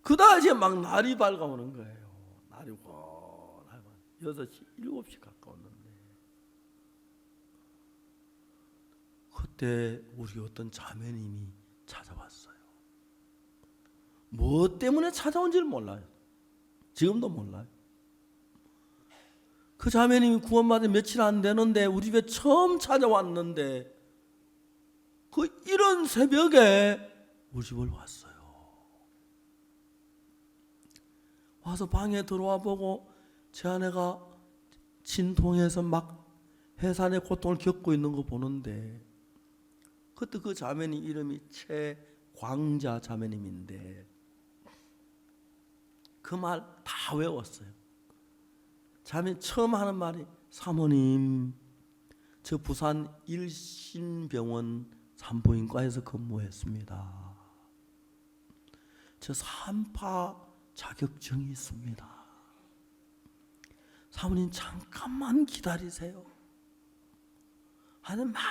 그다음 이제 막 날이 밝아오는 거예요. 날이 6시, 7시 가까웠는데 그때 우리 어떤 자매님이 찾아왔어요. 뭐 때문에 찾아온지를 몰라요. 지금도 몰라요. 그 자매님이 구원받은 며칠 안 되는데 우리 집에 처음 찾아왔는데 그 이런 새벽에 우리 집을 왔어요. 와서 방에 들어와 보고 제 아내가 진통해서 막 해산의 고통을 겪고 있는 거 보는데 그때 그 자매님 이름이 최광자 자매님인데 그 말 다 외웠어요. 자매 처음 하는 말이 사모님 저 부산 일신병원 산부인과에서 근무했습니다. 저 3파 자격증이 있습니다. 사모님 잠깐만 기다리세요. 하는 막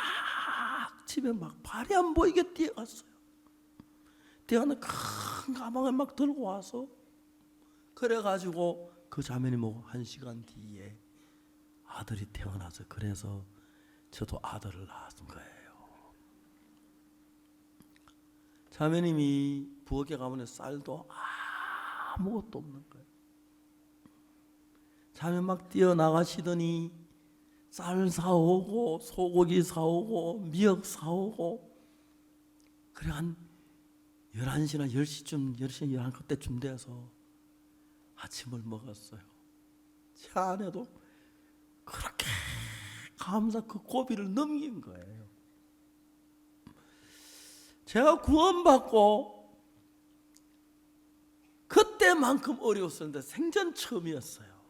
집에 막 발이 안 보이게 뛰어갔어요. 뛰어가는 큰 가방을 막 들고 와서 그래가지고 그 자매님하고 1시간 뒤에 아들이 태어나서 그래서 저도 아들을 낳은 거예요. 자매님이 부엌에 가면 쌀도 아무것도 없는 거예요. 자매 막 뛰어나가시더니 쌀 사오고 소고기 사오고 미역 사오고 그래 한 11시나 10시쯤 10시 11 그때쯤 돼서 아침을 먹었어요. 제 아내도 그렇게 감사 그 고비를 넘긴 거예요. 제가 구원받고 그때만큼 어려웠었는데 생전 처음이었어요.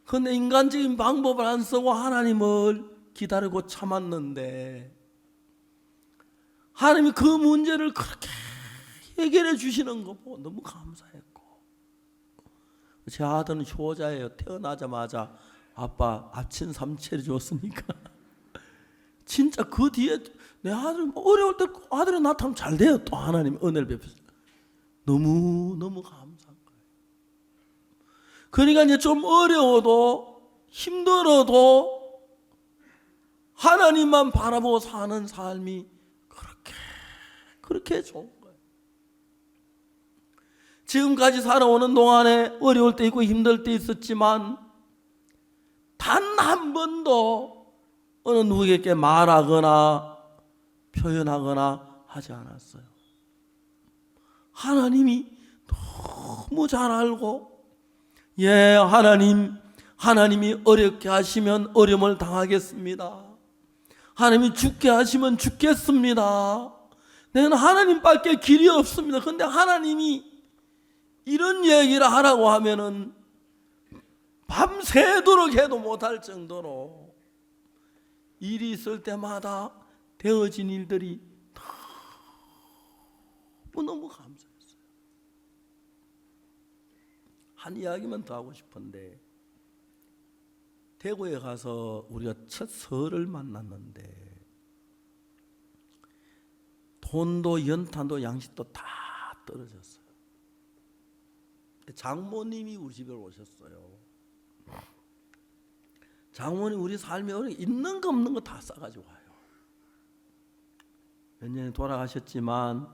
그런데 인간적인 방법을 안 쓰고 하나님을 기다리고 참았는데 하나님이 그 문제를 그렇게 해결해 주시는 거 보고 너무 감사했고, 제 아들은 효자예요. 태어나자마자 아빠 앞친 삼체를 줬으니까 진짜 그 뒤에 내 아들 어려울 때 아들이 나타나면 잘 돼요. 또 하나님 은혜를 베푸셔서 너무 감사한 거예요. 그러니까 이제 좀 어려워도 힘들어도 하나님만 바라보고 사는 삶이 그렇게 좋은 거예요. 지금까지 살아오는 동안에 어려울 때 있고 힘들 때 있었지만 단 한 번도 어느 누구에게 말하거나 표현하거나 하지 않았어요. 하나님이 너무 잘 알고, 하나님이 어렵게 하시면 어려움을 당하겠습니다. 하나님이 죽게 하시면 죽겠습니다. 내는 하나님밖에 길이 없습니다. 그런데 하나님이 이런 얘기를 하라고 하면은 밤새도록 해도 못할 정도로 일이 있을 때마다 되어진 일들이 너무 감사했어요. 한 이야기만 더 하고 싶은데, 대구에 가서 우리가 첫 설을 만났는데 돈도 연탄도 양식도 다 떨어졌어요. 장모님이 우리 집에 오셨어요. 장모님 우리 삶에 있는 거 없는 거 다 싸가지고 와요. 몇 년에 돌아가셨지만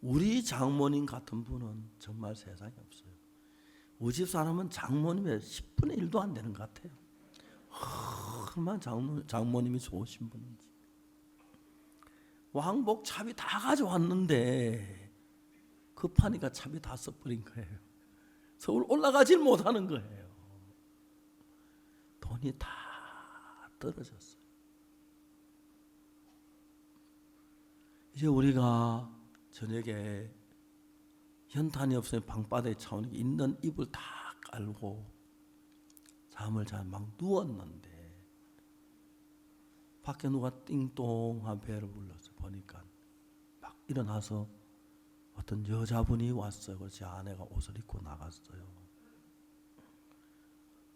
우리 장모님 같은 분은 정말 세상에 없어요. 우리 집 사람은 장모님의 10분의 1도 안 되는 것 같아요. 얼마나 장모님이 좋으신 분인지. 왕복 차비 다 가져왔는데 급하니까 차비 다 써버린 거예요. 서울 올라가질 못하는 거예요. 돈이 다 떨어졌어요. 이제 우리가 저녁에 연탄이 없으면 방바닥에 차오니까 있는 이불 다 깔고 잠을 잘 막 누웠는데 밖에 누가 띵동한 배를 불렀어요. 보니까 막 일어나서 어떤 여자분이 왔어요. 그래서 제 아내가 옷을 입고 나갔어요.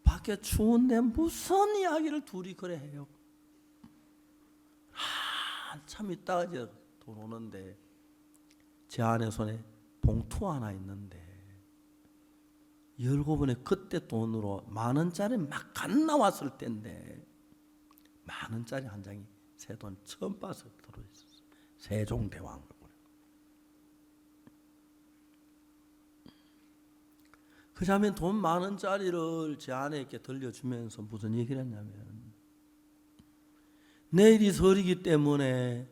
밖에 추운데 무슨 이야기를 둘이 그래 해요. 한참 있다가 이제 들어오는데 제 아내 손에 봉투 하나 있는데 17번에 그때 돈으로 10,000원짜리 막 갓 나왔을 때인데 10,000원짜리 한 장이 새 돈 처음 봐서 들어있었어요. 세종대왕. 그 자면 돈 10,000원짜리를 제 아내에게 들려주면서 무슨 얘기를 했냐면, 내일이 설이기 때문에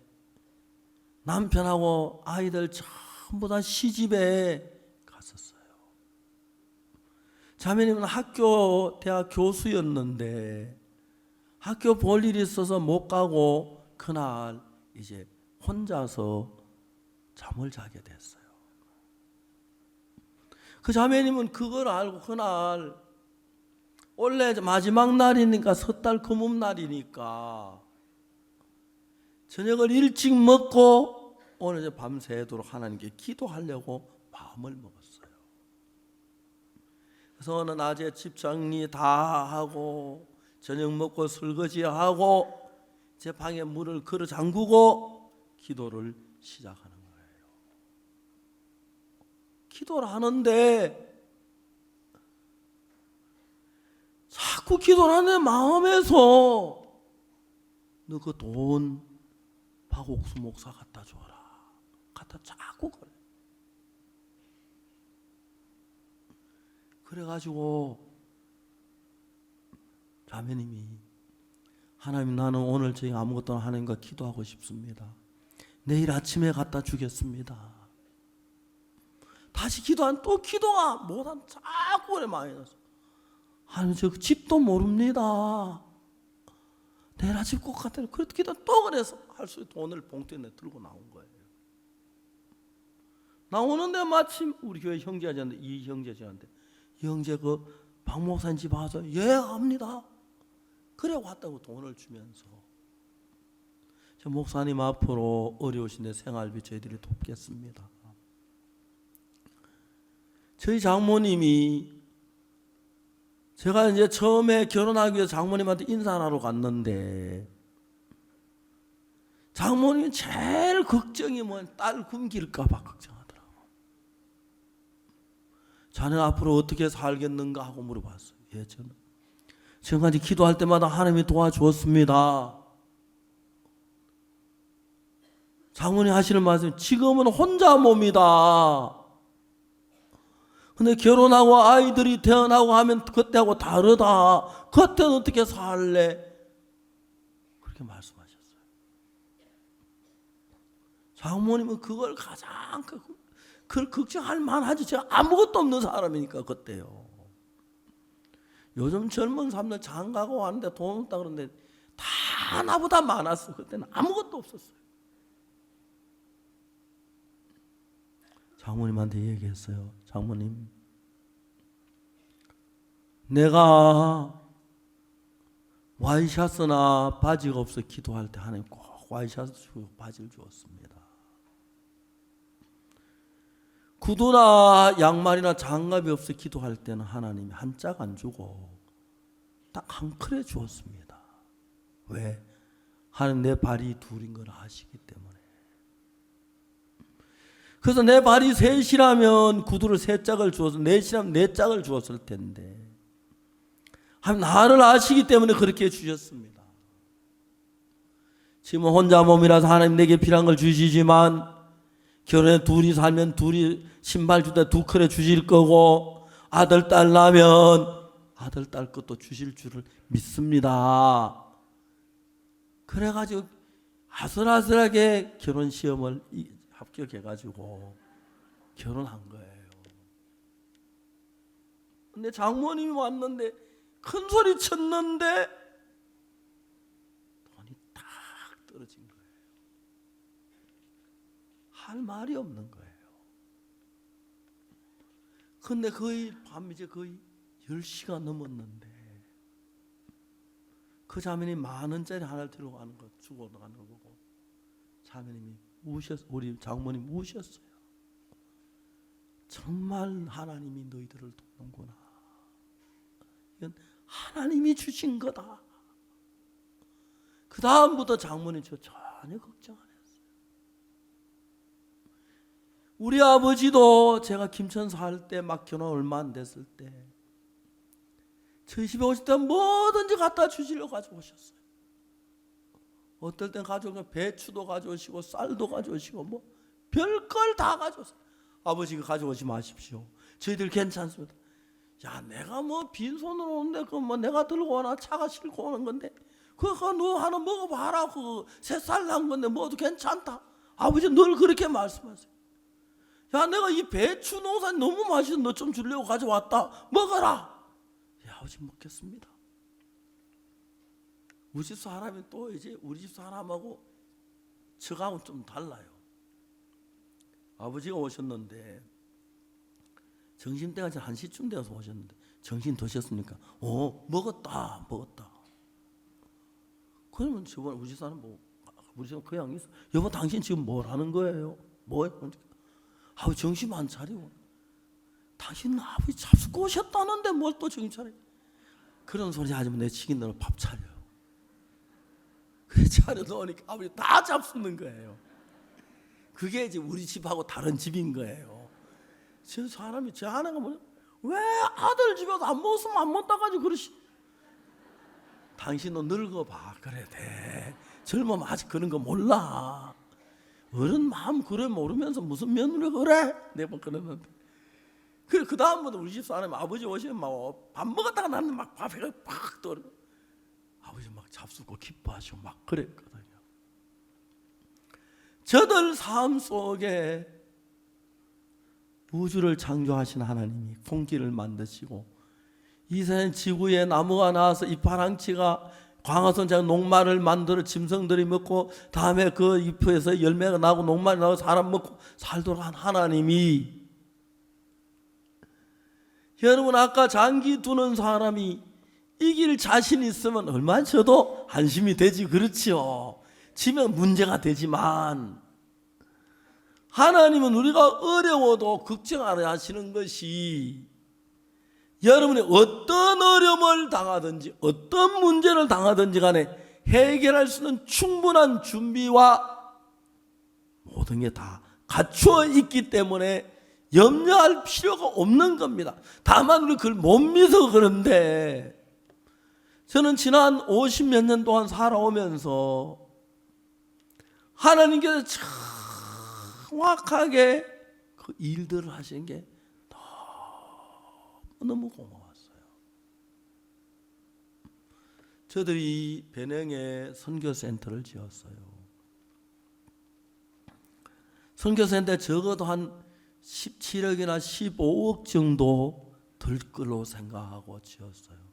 남편하고 아이들 전부 다 시집에 갔었어요. 자매님은 대학 교수였는데 학교 볼 일이 있어서 못 가고 그날 이제 혼자서 잠을 자게 됐어요. 그 자매님은 그걸 알고 그날 원래 마지막 날이니까 섣달 금음날이니까 저녁을 일찍 먹고 오늘 이제 밤새도록 하나님께 기도하려고 마음을 먹었어요. 그래서 어느 낮에 집 정리 다 하고 저녁 먹고 설거지하고 제 방에 문을 걸어 잠그고 기도를 시작하는 거예요. 기도를 하는데 자꾸 기도를 하는 마음에서 너 그 돈 박옥수 목사 갖다 줘라. 갖다 자꾸 그래. 그래가지고 자매님이 하나님, 나는 오늘 저희 아무것도 하나님과 기도하고 싶습니다. 내일 아침에 갖다 주겠습니다. 다시 기도한 또 기도가 못한 자꾸 그래 마이너스. 하나님, 저 집도 모릅니다. 내일 아침 꼭 갖다 주. 그래도 기도 또 그래서 할 수 있는 돈을 봉투에 내 들고 나온 거예요. 나오는데 마침 우리 교회 형제한테, 이 형제한테, 형제 박 목사님 집 와서 예 합니다. 그래 왔다고 돈을 주면서, 저 목사님 앞으로 어려우신데 생활비 저희들이 돕겠습니다. 저희 장모님이, 제가 이제 처음에 결혼하기 위해서 장모님한테 인사하러 갔는데, 장모님이 제일 걱정이 딸 굶길까 봐 걱정하더라고. 자네 앞으로 어떻게 살겠는가 하고 물어봤어요. 예, 저는 지금까지 기도할 때마다 하나님이 도와주었습니다. 장모님 하시는 말씀, 지금은 혼자 몸이다. 근데 결혼하고 아이들이 태어나고 하면 그때하고 다르다. 그때는 어떻게 살래? 그렇게 말씀하셨어요. 장모님은 그걸 가장 그걸 걱정할 만하지. 제가 아무것도 없는 사람이니까 그때요. 요즘 젊은 사람들 장가고 왔는데 돈 없다 그러는데 다 나보다 많았어. 그때는 아무것도 없었어요. 장모님한테 얘기했어요. 장모님, 내가 와이셔츠나 바지가 없어 기도할 때 하나님 꼭 와이셔츠 주고 바지를 주었습니다. 구두나 양말이나 장갑이 없어 기도할 때는 하나님이 한 짝 안 주고 딱 한 컬에 주었습니다. 왜? 하나님 내 발이 둘인 걸 아시기 때문에. 그래서 내 발이 셋이라면 구두를 세 짝을 주어서, 넷이라면 네 짝을 주었을 텐데, 하나님 나를 아시기 때문에 그렇게 주셨습니다. 지금 혼자 몸이라서 하나님 내게 필요한 걸 주시지만, 결혼에 둘이 살면 둘이 신발 주다 두 컬에 주실 거고, 아들 딸 나면 아들 딸 것도 주실 줄을 믿습니다. 그래가지고 아슬아슬하게 결혼 시험을 합격해가지고 결혼한 거예요. 근데 장모님이 왔는데 큰 소리 쳤는데 돈이 탁 떨어진 거예요. 할 말이 없는 거예요. 근데 거의 밤 이제 거의 10시가 넘었는데 그 자매님이 10,000원짜리 하나를 들고 가는 거, 주고 가는 거 보고 자매님이 우리 장모님 우셨어요. 정말 하나님이 너희들을 돕는구나. 이건 하나님이 주신 거다. 그 다음부터 장모님 저 전혀 걱정 안 했어요. 우리 아버지도 제가 김천 살 때 막 결혼 얼마 안 됐을 때 저희 집에 오실 때 뭐든지 갖다 주시려고 가져오셨어요. 어떨 땐 가져오면 배추도 가져오시고 쌀도 가져오시고 뭐 별걸 다 가져오세요. 아버지가 가져오지 마십시오. 저희들 괜찮습니다. 야, 내가 뭐 빈손으로 오는데 그 뭐 내가 들고 오나 차가 싣고 오는 건데 그거 너 하나 먹어봐라. 그 새살 난 건데 뭐도 괜찮다. 아버지 늘 그렇게 말씀하세요. 야, 내가 이 배추 농사 너무 맛있어. 너 좀 주려고 가져왔다. 먹어라. 야, 아버지 먹겠습니다. 우리 집 사람이 또 이제 우리 집 사람하고 저하고 좀 달라요. 아버지가 오셨는데 점심때가 1시쯤 되어서 오셨는데 정신 드셨습니까? 먹었다. 그러면 저번 우리 집 사람 우리 집 그 양이 있어. 여보, 당신 지금 뭘 하는 거예요? 뭐예요? 아버지 정신 안 차리고. 당신 아버지 잡수고 오셨다는데 뭘 또 정신 차려? 그런 소리 하지만 내 치킨들은 밥 차려요. 그래 차려 놓으니까 아버지 다 잡수는 거예요. 그게 이제 우리 집하고 다른 집인 거예요. 저 사람이 저 하나가 뭐냐? 왜 아들 집에서 안 먹었으면 안 먹다 가지고 그러시? 당신도 늙어봐. 그래 돼. 젊으면 아직 그런 거 몰라. 어른 마음 그래 모르면서 무슨 며느리가 그래? 내가 그러는데. 그래 그 다음부터 우리 집 사람이 아버지 오시면 막 밥 먹었다가 나는 막 밥에 팍 떨어. 아버지 막 잡수고 기뻐하시고 막 그랬거든요. 저들 삶 속에 우주를 창조하신 하나님이 공기를 만드시고 이 세상 지구에 나무가 나와서 이 파랑치가 광화선장 녹말을 만들어 짐승들이 먹고 다음에 그 잎에서 열매가 나고 녹말이 나고 사람 먹고 살도록 한 하나님이, 여러분 아까 장기 두는 사람이 이길 자신 있으면 얼마나 저도 안심이 되지, 그렇지요. 지면 문제가 되지만 하나님은 우리가 어려워도 걱정 안 하시는 것이, 여러분이 어떤 어려움을 당하든지 어떤 문제를 당하든지 간에 해결할 수 있는 충분한 준비와 모든 게 다 갖추어 있기 때문에 염려할 필요가 없는 겁니다. 다만 우리 그걸 못 믿어 그런데, 저는 지난 50몇 년 동안 살아오면서 하나님께서 정확하게 그 일들을 하신 게 너무 고마웠어요. 저들이 배낭에 선교센터를 지었어요. 선교센터에 적어도 한 17억이나 15억 정도 들 걸로 생각하고 지었어요.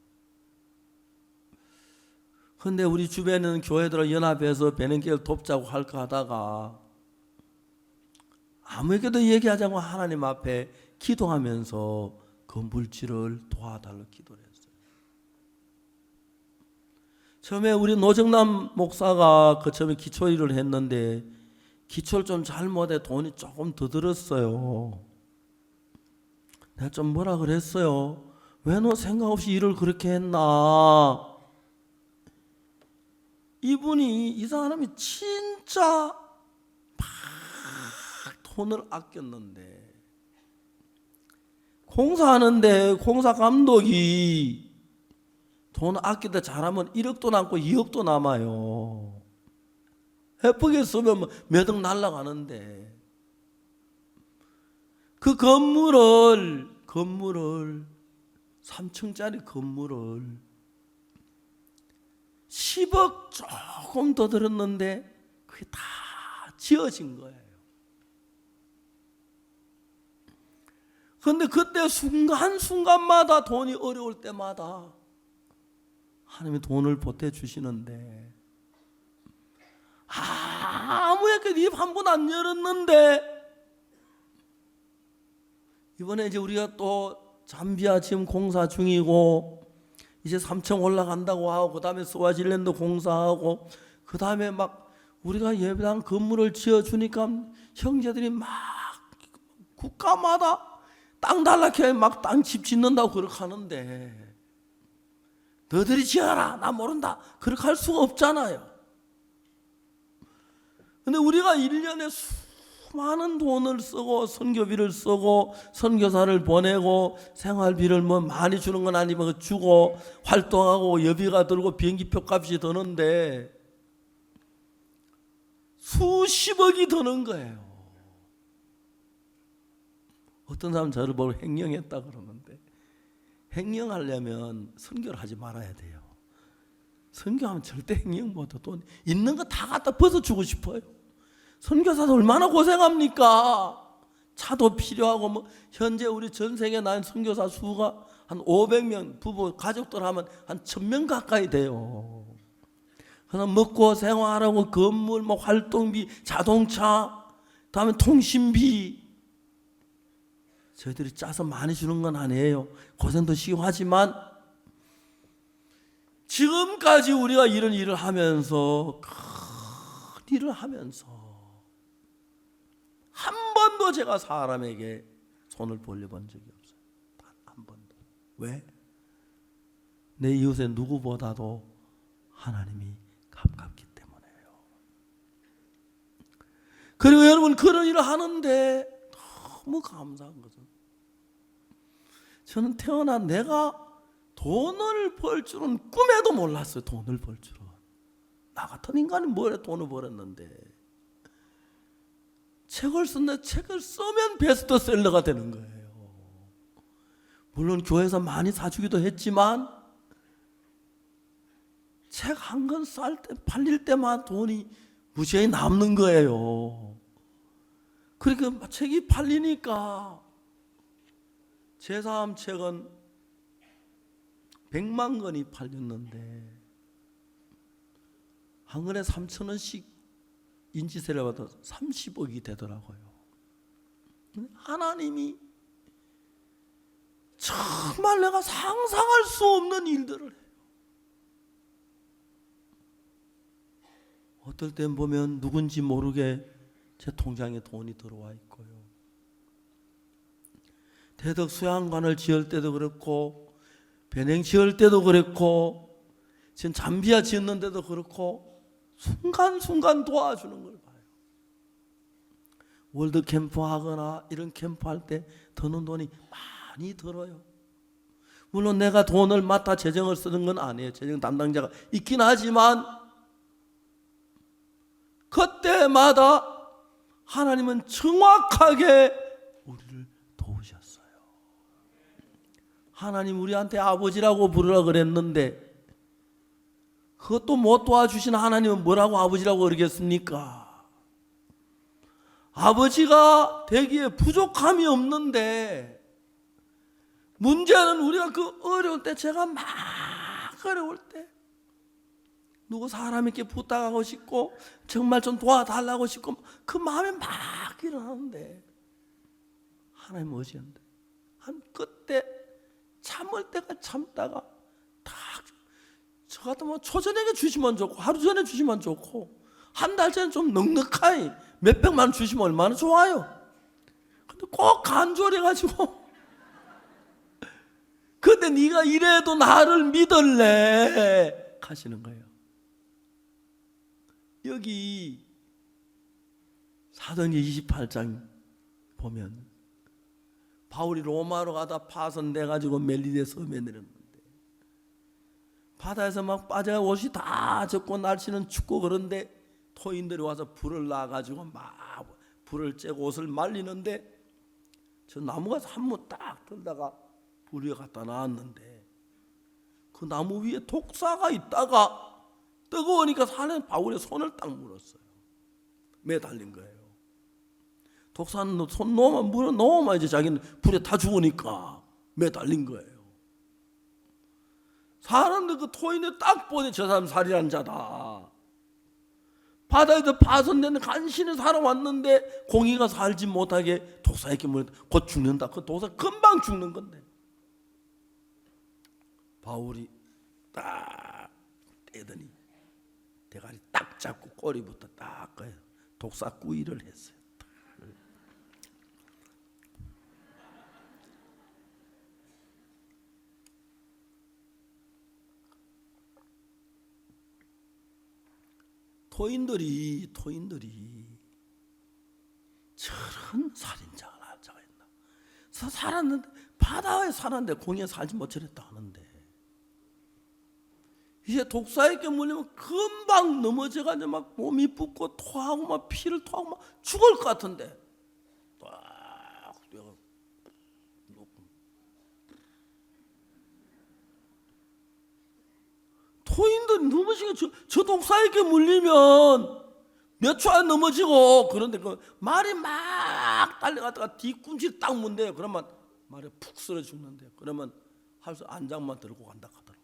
그런데 우리 주변에는 교회들 연합해서 배낭교회를 돕자고 할까 하다가 아무에게도 얘기하자고 하나님 앞에 기도하면서 그 물질을 도와달라고 기도를 했어요. 처음에 우리 노정남 목사가 그 처음에 기초일을 했는데 기초를 좀 잘못해 돈이 조금 더 들었어요. 내가 좀 뭐라 그랬어요. 왜 너 생각 없이 일을 그렇게 했나. 이분이, 이 사람이 진짜 막 돈을 아꼈는데, 공사하는데 공사 감독이 돈 아끼다 잘하면 1억도 남고 2억도 남아요. 예쁘게 쓰면 몇 억 날라가는데, 그 건물을 3층짜리 건물을 10억 조금 더 들었는데 그게 다 지어진 거예요. 그런데 그때 순간순간마다 돈이 어려울 때마다 하나님이 돈을 보태주시는데, 아무에게도 입 한 번 안 열었는데, 이번에 이제 우리가 또 잠비아 지금 공사 중이고 이제 3층 올라간다고 하고, 그 다음에 스와질랜드 공사하고, 그 다음에 막 우리가 예배당 건물을 지어주니까 형제들이 막 국가마다 땅 달라켜 막 땅 집 짓는다고 그렇게 하는데, 너희들이 지어라, 나 모른다, 그렇게 할 수가 없잖아요. 근데 우리가 1년에 수많은 돈을 쓰고 선교비를 쓰고 선교사를 보내고 생활비를 뭐 많이 주는 건 아니면 주고 활동하고 여비가 들고 비행기표 값이 드는데 수십억이 드는 거예요. 어떤 사람은 저를 보고 횡령했다 그러는데, 횡령하려면 선교를 하지 말아야 돼요. 선교하면 절대 횡령 못해. 돈 있는 거 다 갖다 벗어주고 싶어요. 선교사도 얼마나 고생합니까? 차도 필요하고, 뭐 현재 우리 전 세계에 난 선교사 수가 한 500명, 부부 가족들 하면 한 1000명 가까이 돼요. 그래서 먹고 생활하고 건물, 뭐 활동비, 자동차, 다음에 통신비, 저희들이 짜서 많이 주는 건 아니에요. 고생도 시하지만 지금까지 우리가 이런 일을 하면서, 큰 일을 하면서 한 번도 제가 사람에게 손을 벌려본 적이 없어요. 단 한 번도. 왜? 내 이웃의 누구보다도 하나님이 가깝기 때문에요. 그리고 여러분, 그런 일을 하는데 너무 감사한 것은, 저는 태어나 내가 돈을 벌 줄은 꿈에도 몰랐어요. 돈을 벌 줄은. 나 같은 인간이 뭐래 돈을 벌었는데, 책을 쓴데 책을 쓰면 베스트셀러가 되는 거예요. 물론 교회에서 많이 사주기도 했지만 책 한 권 팔릴 때만 돈이 무지하게 남는 거예요. 그러니까 책이 팔리니까 제3 책은 100만 권이 팔렸는데 한 권에 3,000원씩 인지세를 받아 30억이 되더라고요. 하나님이 정말 내가 상상할 수 없는 일들을 해요. 어떨 땐 보면 누군지 모르게 제 통장에 돈이 들어와 있고요. 대덕 수양관을 지을 때도 그렇고 변행 지을 때도 그렇고 지금 잠비아 지었는 데도 그렇고 순간순간 도와주는 걸 봐요. 월드 캠프 하거나 이런 캠프 할 때 드는 돈이 많이 들어요. 물론 내가 돈을 맡아 재정을 쓰는 건 아니에요. 재정 담당자가 있긴 하지만 그때마다 하나님은 정확하게 우리를 도우셨어요. 하나님 우리한테 아버지라고 부르라 그랬는데 그것도 못 도와주신 하나님은 뭐라고 아버지라고 그러겠습니까? 아버지가 되기에 부족함이 없는데 문제는 우리가 그 어려울 때, 제가 막 어려울 때 누구 사람에게 부탁하고 싶고 정말 좀 도와달라고 싶고 그 마음이 막 일어나는데 하나님 어지한데 한 그때 참을 때가 참다가 딱 저 같으면 초저녁에 주시면 좋고 하루 전에 주시면 좋고 한 달 전에 좀 넉넉하게 몇백만 원 주시면 얼마나 좋아요. 근데 꼭 간절해가지고 근데 네가 이래도 나를 믿을래 하시는 거예요. 여기 사도행전 28장 보면 바울이 로마로 가다 파손돼가지고 멜리데 섬에 내렸는데 바다에서 막 빠져 옷이 다 젖고 날씨는 춥고 그런데 토인들이 와서 불을 놔가지고 막 불을 쬐고 옷을 말리는데 저 나무가 한무 딱 들다가 불 위에 갖다 놨는데 그 나무 위에 독사가 있다가 뜨거우니까 사는 바울의 손을 딱 물었어요. 매달린 거예요. 독사는 손 놓으면 물어 놓으면 이제 자기는 불에 다 죽으니까 매달린 거예요. 사람들 그 토인에 딱 보니 저 사람 살인한 자다. 바다에서 파손된 간신히 살아왔는데 공의가 살지 못하게 독사에게 물었다. 곧 죽는다. 그 독사 금방 죽는 건데 바울이 딱 떼더니 대가리 딱 잡고 꼬리부터 딱 꺼요. 독사 구이를 했어요. 토인들이 저런 살인자가 날 자가 있나? 살았는데 바다에 살았는데 공에 살지 못했다 하는데 이제 독사에게 물리면 금방 넘어져가지고 막 몸이 붓고 토하고 막 피를 토하고 막 죽을 것 같은데 딱 내가 토인들이 넘어지게 저 독사에게 물리면 몇 초 안 넘어지고 그런데 그 말이 막 달려갔다가 뒤꿈치를 딱 문대요. 그러면 말에 푹 쓰러 죽는데 그러면 할수 안장만 들고 간다 하더라고요.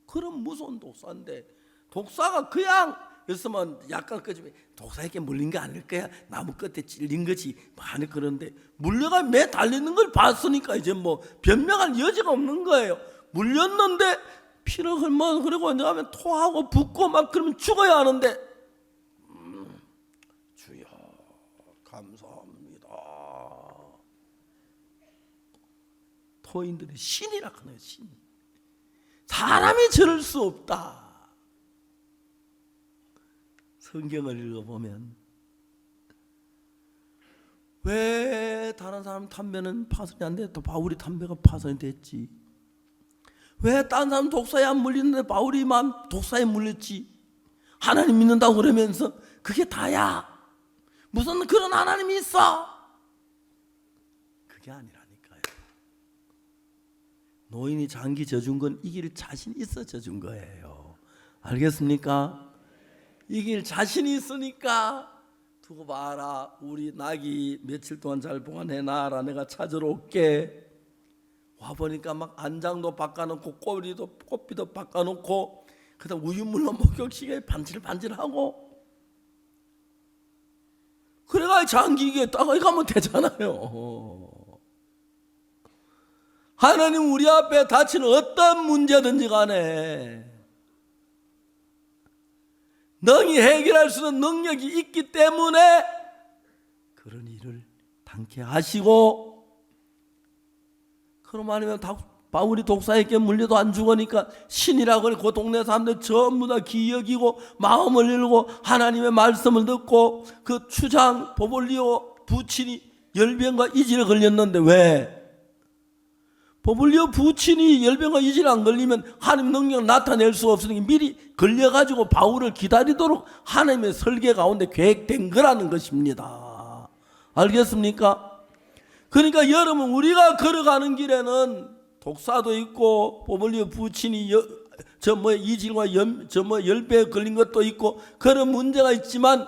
그런 무서운 독사인데 독사가 그냥 있으면 약간 끄집어 독사에게 물린 게 아닐 거야. 나무 끝에 찔린 거지. 많이 그런데 물려가 매 달리는 걸 봤으니까 이제 뭐 변명할 여지가 없는 거예요. 물렸는데 피를 흘러 그러고 이제 하면 토하고 붓고 막 그러면 죽어야 하는데 주여 감사합니다. 토인들이 신이라 하네요. 신. 사람이 저럴 수 없다. 성경을 읽어보면 왜 다른 사람 담배는 파손이 안 돼? 또 바울이 담배가 파손이 됐지. 왜 다른 사람 독사에 안 물리는데 바울이만 독사에 물렸지? 하나님 믿는다고 그러면서 그게 다야. 무슨 그런 하나님이 있어? 그게 아니라니까요. 노인이 장기 져준 건 이길 자신 있어 져준 거예요. 알겠습니까? 이길 자신이 있으니까 두고 봐라, 우리 낙이 며칠 동안 잘 보관해놔라, 내가 찾으러 올게. 와보니까 막 안장도 바꿔놓고 꽃비도 바꿔놓고 그다음 우유물로 목욕시계 반질반질하고, 그래가 장기 이게 따가이 가면 되잖아요. 하나님 우리 앞에 닥치는 어떤 문제든지 간에 능히 해결할 수 있는 능력이 있기 때문에 그런 일을 당케 하시고, 그럼 아니면 바울이 독사에게 물려도 안 죽으니까 신이라고 그 동네 사람들 전부 다 기여기고 마음을 열고 하나님의 말씀을 듣고, 그 추장 보볼리오 부친이 열병과 이질에 걸렸는데, 왜? 보볼리오 부친이 열병과 이질에 안 걸리면 하나님 능력을 나타낼 수 없으니 미리 걸려가지고 바울을 기다리도록 하나님의 설계 가운데 계획된 거라는 것입니다. 알겠습니까? 그러니까 여러분, 우리가 걸어가는 길에는 독사도 있고 보볼리오 부친이 이질과 열배에 걸린 것도 있고 그런 문제가 있지만,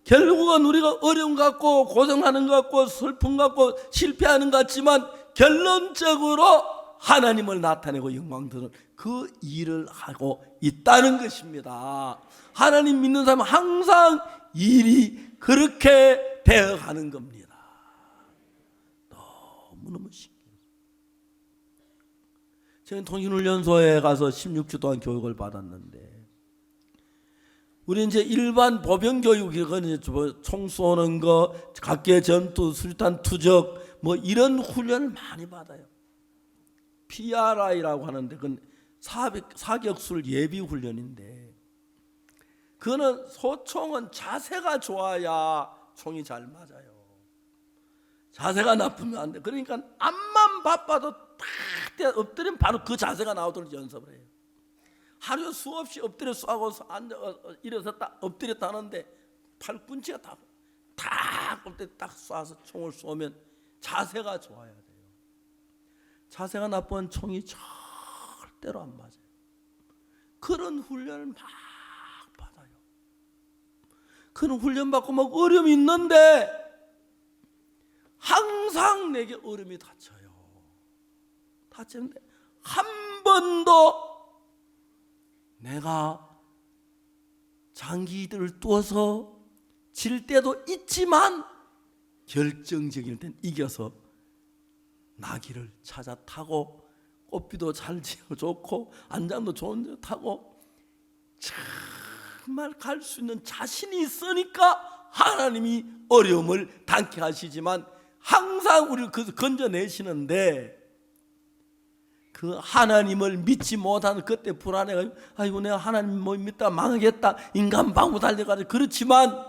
결국은 우리가 어려움 갖고 고생하는 것 같고 슬픔 갖고 실패하는 것 같지만 결론적으로 하나님을 나타내고 영광 드는 그 일을 하고 있다는 것입니다. 하나님 믿는 사람은 항상 일이 그렇게 되어가는 겁니다. 너무너무 신기해요. 저는 통신훈련소에 가서 16주 동안 교육을 받았는데, 우리 이제 일반 보병 교육이거든요. 총 쏘는 거, 각계 전투, 수류탄 투적, 뭐 이런 훈련을 많이 받아요. PRI라고 하는데 그건 사격술 예비 훈련인데, 그거는 소총은 자세가 좋아야 총이 잘 맞아요. 자세가 나쁘면 안 돼. 그러니까 앞만 바빠도 탁 엎드리면 바로 그 자세가 나오도록 연습을 해요. 하루 수없이 엎드려 쏘고 일어섰다 엎드렸다 하는데 팔꿈치가 딱 엎드려 딱 쏴서 총을 쏘면 자세가 좋아야 돼요. 자세가 나쁜 총이 절대로 안 맞아요. 그런 훈련을 막 받아요. 그런 훈련 받고 막 어려움이 있는데 항상 내게 어려움이 닥쳐요. 닥치는데 한 번도 내가 장기들을 뚫어서 질 때도 있지만 결정적일 땐 이겨서 나귀를 찾아 타고 꽃비도 잘 지어줬고 안장도 좋은 데 타고 정말 갈 수 있는 자신이 있으니까 하나님이 어려움을 당케 하시지만 항상 우리를 건져내시는데, 그 하나님을 믿지 못하는 그때 불안해가지고 아이고 내가 하나님 못 믿다 망하겠다 인간 방구 달려가지고, 그렇지만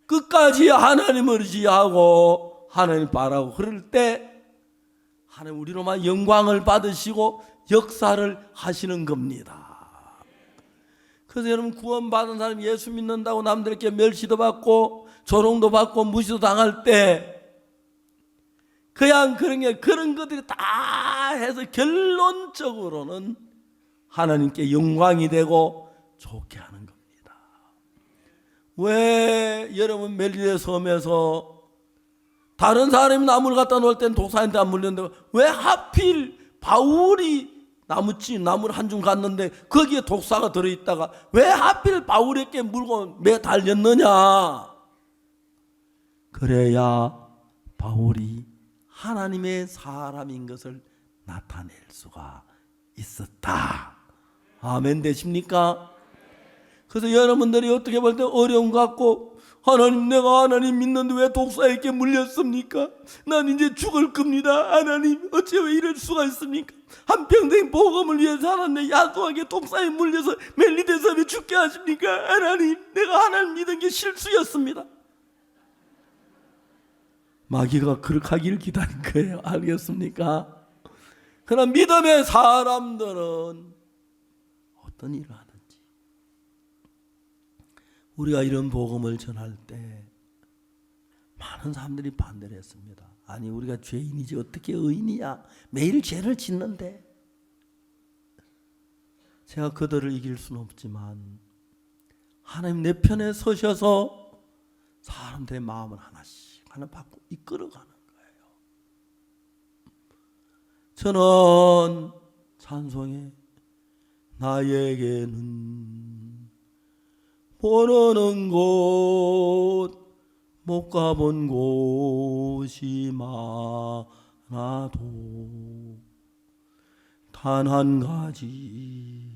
끝까지 하나님을 의지하고 하나님 바라고 그럴 때 하나님 우리로만 영광을 받으시고 역사를 하시는 겁니다. 그래서 여러분, 구원받은 사람 예수 믿는다고 남들에게 멸시도 받고 조롱도 받고 무시도 당할 때 그냥 그런 것들이 다 해서 결론적으로는 하나님께 영광이 되고 좋게 하는 겁니다. 왜 여러분 멜리데 섬에서 다른 사람이 나무를 갖다 놓을 땐 독사한테 안 물렸는데 왜 하필 바울이 나무를 한 줌 갔는데 거기에 독사가 들어있다가 왜 하필 바울에게 물고 매달렸느냐? 그래야 바울이 하나님의 사람인 것을 나타낼 수가 있었다. 아멘 되십니까? 그래서 여러분들이 어떻게 볼 때 어려움 갖고 하나님 내가 하나님 믿는데 왜 독사에게 물렸습니까? 난 이제 죽을 겁니다. 하나님 어째 왜 이럴 수가 있습니까? 한평생 복음을 위해 살았는데 야수하게 독사에 물려서 멜리데 섬에 죽게 하십니까? 하나님 내가 하나님 믿은 게 실수였습니다. 마귀가 그렇게 하기를 기다린 거예요. 알겠습니까? 그러나 믿음의 사람들은 어떤 일을 하든지 우리가 이런 복음을 전할 때 많은 많은 사람들이 반대를 했습니다. 아니 우리가 죄인이지 어떻게 의인이야? 매일 죄를 짓는데. 제가 그들을 이길 수는 없지만 하나님 내 편에 서셔서 사람들의 마음을 하나씩 하나 바꾸고 이끌어가는 거예요. 저는 찬송에 나에게는 모르는 곳 못 가본 곳이 많아도 단 한 가지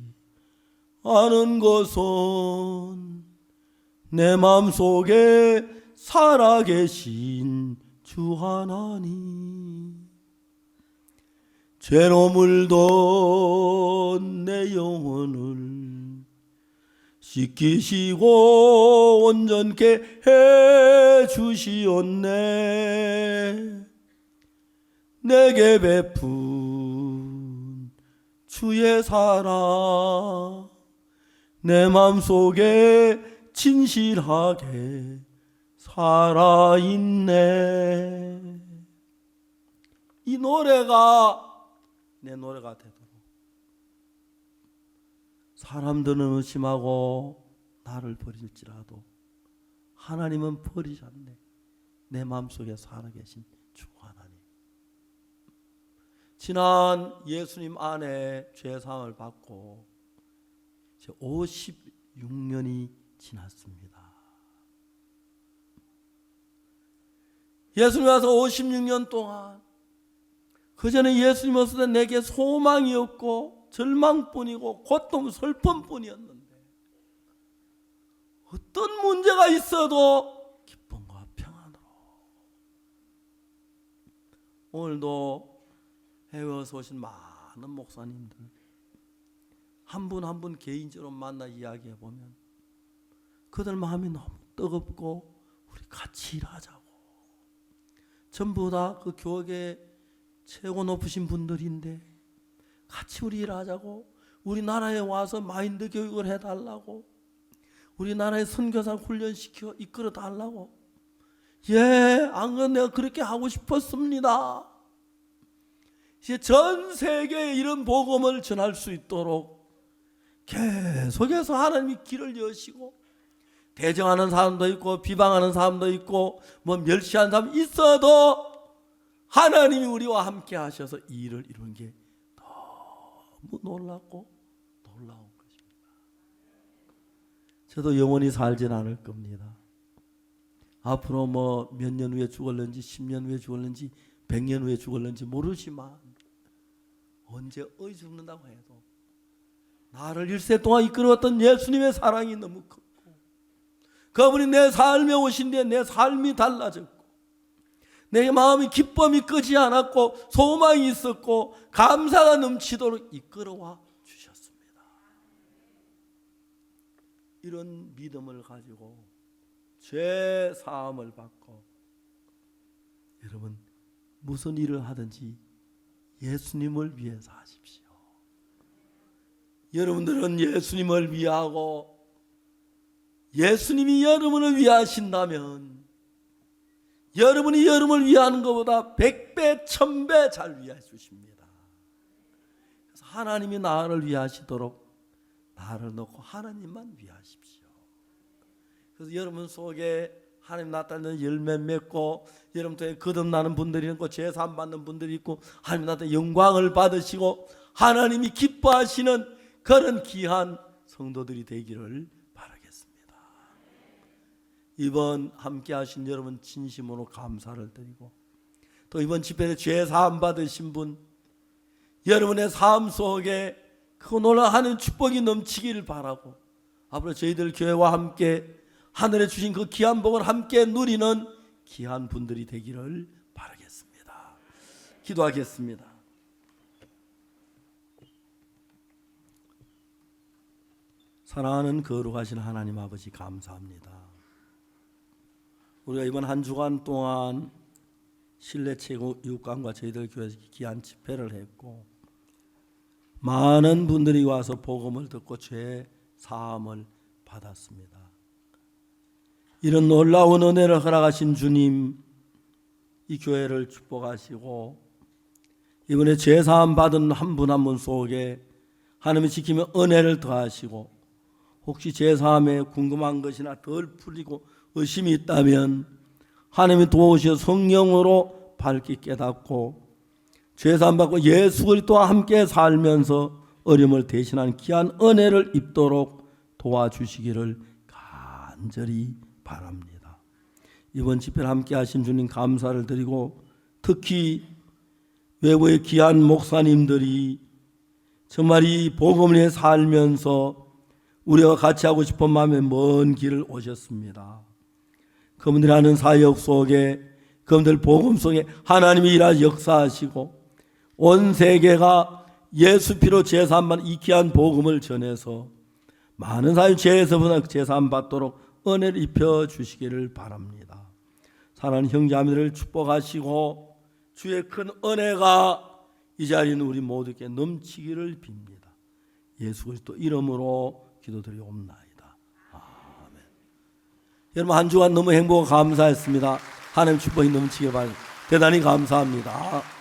아는 것은 내 마음속에 살아계신 주 하나님, 죄로 물던 내 영혼을 씻기시고 온전케 해주시었네. 내게 베푼 주의 사랑 내 마음속에 진실하게 살아있네. 이 노래가 내 노래가 되도록 사람들은 의심하고 나를 버릴지라도 하나님은 버리지 않네. 내 마음속에 살아계신 주 하나님. 지난 예수님 안에 죄사함을 받고 이제 56년이 지났습니다. 예수님 와서 56년 동안 그전에 예수님 없을 때 내게 소망이 없고 절망뿐이고 고통 슬픔뿐이었는데 어떤 문제가 있어도 기쁨과 평안으로 오늘도 해외에서 오신 많은 목사님들 한 분 한 분 개인적으로 만나 이야기해 보면 그들 마음이 너무 뜨겁고 우리 같이 일하자고, 전부 다 그 교회 최고 높으신 분들인데 같이 우리 일하자고, 우리나라에 와서 마인드 교육을 해달라고, 우리나라에 선교사 훈련시켜 이끌어 달라고. 안 그래도 내가 그렇게 하고 싶었습니다. 이제 전 세계에 이런 복음을 전할 수 있도록 계속해서 하나님이 길을 여시고, 대정하는 사람도 있고 비방하는 사람도 있고 뭐 멸시하는 사람 있어도 하나님이 우리와 함께 하셔서 이 일을 이루는 게 너무 놀랍고 놀라운 것입니다. 저도 영원히 살진 않을 겁니다. 앞으로 뭐 몇 년 후에 죽을는지 10년 후에 죽을는지 100년 후에 죽을는지 모르지만 언제 어디 죽는다고 해도 나를 일세 동안 이끌어왔던 예수님의 사랑이 너무 크고 그분이 내 삶에 오신 뒤에 내 삶이 달라졌고 내 마음이 기쁨이 끄지 않았고 소망이 있었고 감사가 넘치도록 이끌어와 주셨습니다. 이런 믿음을 가지고 죄 사함을 받고 여러분 무슨 일을 하든지 예수님을 위해서 하십시오. 여러분들은 예수님을 위하고 예수님이 여러분을 위하신다면 여러분이 여러분을 위하는 것보다 100배 1000배 잘 위해 주십니다. 그래서 하나님이 나를 위하시도록 나를 놓고 하나님만 위하십시오. 그래서 여러분 속에 하나님 나타내는 열매 맺고 여러분 통해 거듭나는 분들이 있고 제사함 받는 분들이 있고 하나님 나타내 영광을 받으시고 하나님이 기뻐하시는 그런 귀한 성도들이 되기를 바라겠습니다. 이번 함께 하신 여러분 진심으로 감사를 드리고 또 이번 집회에 죄사함 받으신 분 여러분의 삶 속에 그 놀라운 하나님의 축복이 넘치기를 바라고 앞으로 저희들 교회와 함께 하늘에 주신 그 귀한 복을 함께 누리는 귀한 분들이 되기를 바라겠습니다. 기도하겠습니다. 사랑하는 거룩하신 하나님 아버지 감사합니다. 우리가 이번 한 주간 동안 신뢰 최고 이웃감과 저희들 교회에서 귀한 집회를 했고 많은 분들이 와서 복음을 듣고 죄 사함을 받았습니다. 이런 놀라운 은혜를 허락하신 주님 이 교회를 축복하시고 이번에 제사함 받은 한 분 한 분 속에 하나님이 지키며 은혜를 더하시고 혹시 제사함에 궁금한 것이나 덜 풀리고 의심이 있다면 하나님이 도우셔 성령으로 밝게 깨닫고 제사함 받고 예수 그리스도와 함께 살면서 어려움을 대신하는 귀한 은혜를 입도록 도와주시기를 간절히 바랍니다. 이번 집회를 함께 하신 주님 감사를 드리고 특히 외부의 귀한 목사님들이 정말 이 복음을 위해 살면서 우리와 같이 하고 싶은 마음에 먼 길을 오셨습니다. 그분들이 하는 사역 속에 그분들 복음 속에 하나님이 일하시 역사하시고 온 세계가 예수 피로 제사함받은 이 귀한 복음을 전해서 많은 사람이 죄에서부터 제사함 받도록 은혜를 입혀 주시기를 바랍니다. 사랑하는 형제자매들을 축복하시고 주의 큰 은혜가 이 자리에 있는 우리 모두에게 넘치기를 빕니다. 예수 그리스도 이름으로 기도드리옵나이다. 아멘. 여러분 한 주간 너무 행복하고 감사했습니다. 하나님 축복이 넘치길 바랍니다. 대단히 감사합니다.